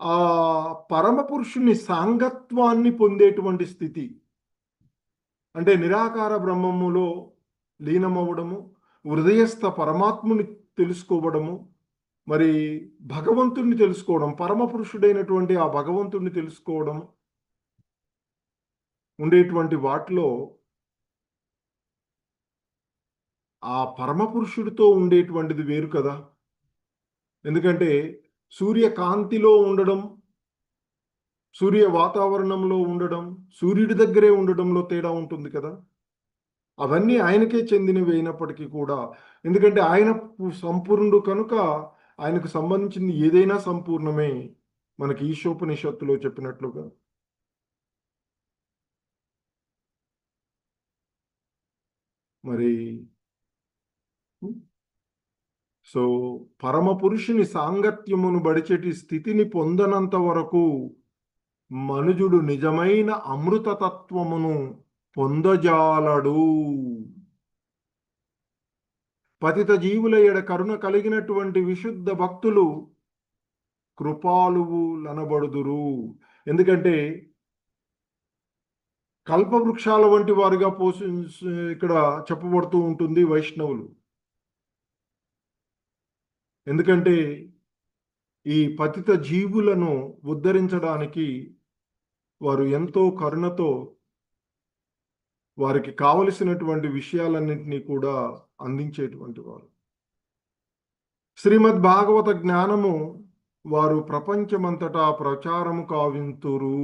ఆ పరమపురుషుని సాంగత్వాన్ని పొందేటువంటి స్థితి అంటే నిరాకార బ్రహ్మములో లీనమవ్వడము, హృదయస్థ పరమాత్ముని తెలుసుకోవడము, మరి భగవంతుణ్ణి తెలుసుకోవడం, పరమపురుషుడైనటువంటి ఆ భగవంతుణ్ణి తెలుసుకోవడం ఉండేటువంటి వాటిలో ఆ పరమపురుషుడితో ఉండేటువంటిది వేరు కదా. ఎందుకంటే సూర్యకాంతిలో ఉండడం, సూర్య వాతావరణంలో ఉండడం, సూర్యుడి దగ్గరే ఉండడంలో తేడా ఉంటుంది కదా. అవన్నీ ఆయనకే చెందినవి అయినప్పటికీ కూడా, ఎందుకంటే ఆయన సంపూర్ణుడు కనుక ఆయనకు సంబంధించింది ఏదైనా సంపూర్ణమే, మనకి ఈశోపనిషత్తులో చెప్పినట్లుగా. మరి సో పరమ పురుషుని సాంగత్యమును బడిచెటి స్థితిని పొందనంత వరకు మనుజుడు నిజమైన అమృతతత్వమును పొందజాలడు. పతిత జీవుల ఎడ కరుణ కలిగినటువంటి విశుద్ధ భక్తులు కృపాలువులనబడుదురు. ఎందుకంటే కల్పవృక్షాల వంటి వారుగా ఇక్కడ చెప్పబడుతూ ఉంటుంది వైష్ణవులు. ఎందుకంటే ఈ పతిత జీవులను ఉద్ధరించడానికి వారు ఎంతో కరుణతో వారికి కావలసినటువంటి విషయాలన్నింటినీ కూడా అందించేటువంటి వారు. శ్రీమద్ భాగవత జ్ఞానము వారు ప్రపంచమంతటా ప్రచారము కావింతురు.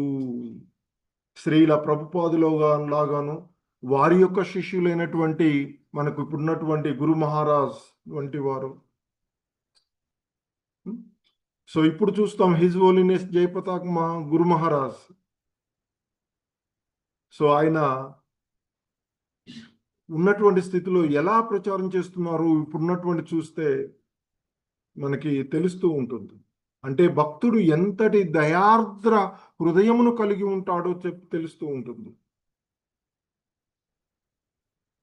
శ్రీల ప్రభుపాదులో లాగాను వారి యొక్క శిష్యులైనటువంటి మనకు ఇప్పుడున్నటువంటి గురు మహారాజ్ వంటి వారు. సో ఇప్పుడు చూస్తాం హిజ్ హోలీనెస్ జయపతాక్ గురు మహారాజ్. సో ఆయన ఉన్నటువంటి స్థితిలో ఎలా ప్రచారం చేస్తున్నారు ఇప్పుడున్నటువంటి చూస్తే మనకి తెలుస్తూ ఉంటుంది. అంటే భక్తుడు ఎంతటి దయార్ద్ర హృదయమును కలిగి ఉంటాడో తెలుస్తూ ఉంటుంది.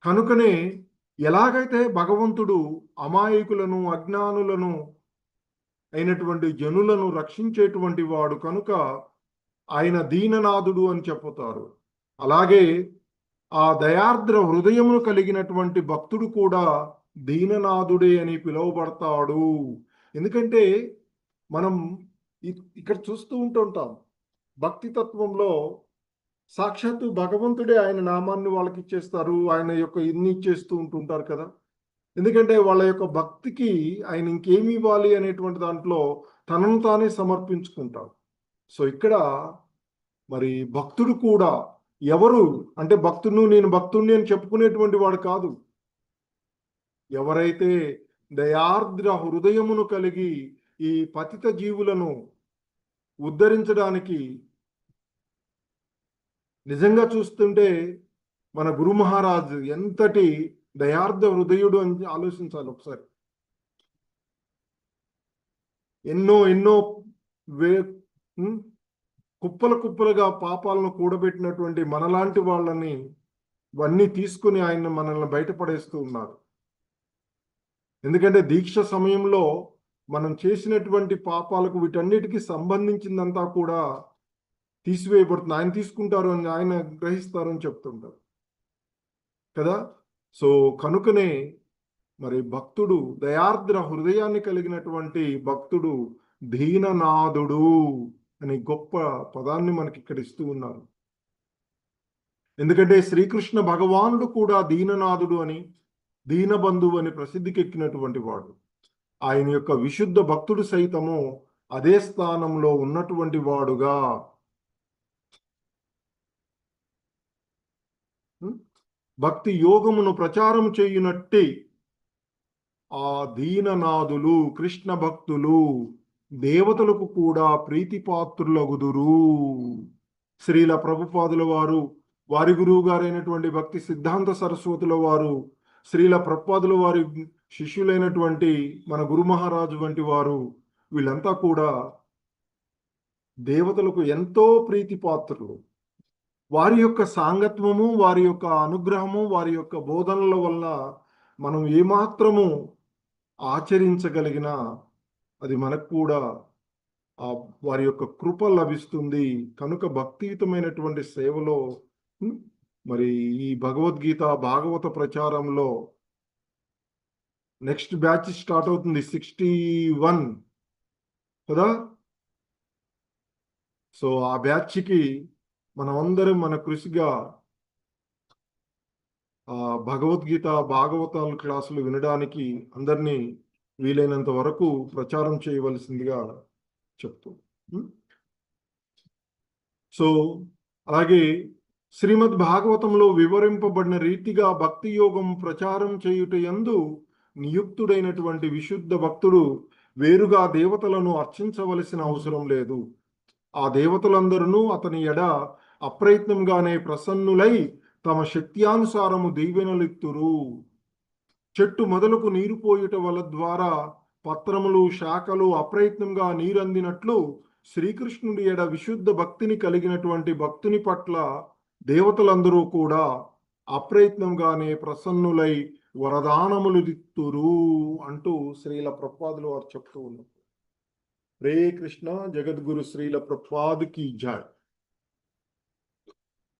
కనుకనే ఎలాగైతే భగవంతుడు అమాయకులను, అజ్ఞానులను అయినటువంటి జనులను రక్షించేటువంటి వాడు కనుక ఆయన దీననాథుడు అని చెప్పుతారు. అలాగే ఆ దయార్ద్ర హృదయమును కలిగినటువంటి భక్తుడు కూడా దీననాథుడే అని పిలువబడతాడు. ఎందుకంటే మనం ఇక్కడ చూస్తూ ఉంటుంటాం భక్తి తత్వంలో సాక్షాత్తు భగవంతుడే ఆయన నామాన్ని వాళ్ళకి ఇచ్చేస్తారు, ఆయన యొక్క ఇన్ని ఇచ్చేస్తూ ఉంటుంటారు కదా. ఎందుకంటే వాళ్ళ యొక్క భక్తికి ఆయన ఇంకేమి ఇవ్వాలి అనేటువంటి దాంట్లో తనను తానే సమర్పించుకుంటారు. సో ఇక్కడ మరి భక్తుడు కూడా ఎవరు అంటే నేను భక్తుడిని అని చెప్పుకునేటువంటి వాడు కాదు. ఎవరైతే దయార్ద్ర హృదయమును కలిగి ఈ పతిత జీవులను ఉద్ధరించడానికి నిజంగా చూస్తుంటే మన గురు మహారాజ్ ఎంతటి దయార్ద్ర హృదయుడు అని ఆలోచించాలి ఒకసారి. ఎన్నో కుప్పలుగా పాపాలను కూడబెట్టినటువంటి మనలాంటి వాళ్ళని ఇవన్నీ తీసుకుని ఆయన మనల్ని బయటపడేస్తూ ఉన్నారు. ఎందుకంటే దీక్ష సమయంలో మనం చేసినటువంటి పాపాలకు వీటన్నిటికీ సంబంధించిందంతా కూడా తీసివేయబడుతుంది. ఆయన తీసుకుంటారు అని, ఆయన గ్రహిస్తారు అని చెప్తుంటారు కదా. సో కనుకనే మరి భక్తుడు దయార్ద్ర హృదయాన్ని కలిగినటువంటి భక్తుడు దీననాథుడు అని గొప్ప పదాన్ని మనకి ఇక్కడ ఇస్తూ ఉన్నారు. ఎందుకంటే శ్రీకృష్ణ భగవానుడు కూడా దీననాథుడు అని, దీనబంధువు అని ప్రసిద్ధికెక్కినటువంటి వాడు. ఆయన యొక్క విశుద్ధ భక్తుడు సైతము అదే స్థానంలో ఉన్నటువంటి వాడుగా భక్తి యోగమును ప్రచారం చేయునట్టి ఆ దీననాథులు కృష్ణ భక్తులు దేవతలకు కూడా ప్రీతిపాత్రులగుదురు. శ్రీల ప్రభుపాదుల వారు, వారి గురువు గారైనటువంటి భక్తి సిద్ధాంత సరస్వతుల వారు, శ్రీల ప్రభుపాదుల వారి శిష్యులైనటువంటి మన గురు మహారాజు వంటి వారు, వీళ్ళంతా కూడా దేవతలకు ఎంతో ప్రీతిపాత్రులు. వారి యొక్క సాంగత్వము, వారి యొక్క అనుగ్రహము, వారి యొక్క బోధనల వల్ల మనం ఏమాత్రము ఆచరించగలిగినా అది మనకు కూడా వారి యొక్క కృప లభిస్తుంది. కనుక భక్తియుతమైనటువంటి సేవలో మరి ఈ భగవద్గీత భాగవత ప్రచారంలో నెక్స్ట్ బ్యాచ్ స్టార్ట్ అవుతుంది 61 కదా. సో ఆ బ్యాచ్కి మనమందరం మన కృషిగా భగవద్గీత భాగవతాల క్లాసులు వినడానికి అందరినీ వీలైనంత వరకు ప్రచారం చేయవలసిందిగా చెప్తూ, సో అలాగే శ్రీమద్ భాగవతంలో వివరింపబడిన రీతిగా భక్తి యోగం ప్రచారం చేయుట యందు నియుక్తుడైనటువంటి విశుద్ధ భక్తుడు వేరుగా దేవతలను అర్చించవలసిన అవసరం లేదు. ఆ దేవతలందరూ అతని ఎడ అప్రయత్నంగానే ప్రసన్నులై తమ శక్త్యానుసారము దీవెనలిత్తురు. చెట్టు మొదలకు నీరు పోయుట వల్ల ద్వారా పత్రములు శాఖలు అప్రయత్నంగా నీరందినట్లు శ్రీకృష్ణుడి ఎడ విశుద్ధ భక్తిని కలిగినటువంటి భక్తుని పట్ల దేవతలందరూ కూడా అప్రయత్నంగానే ప్రసన్నులై వరదానములు దిత్తురు అంటూ శ్రీల ప్రభుపాదులు వారు చెప్తూ ఉన్నారు. హరే కృష్ణ. జగద్గురు శ్రీల ప్రభుపాద్ కీ జై.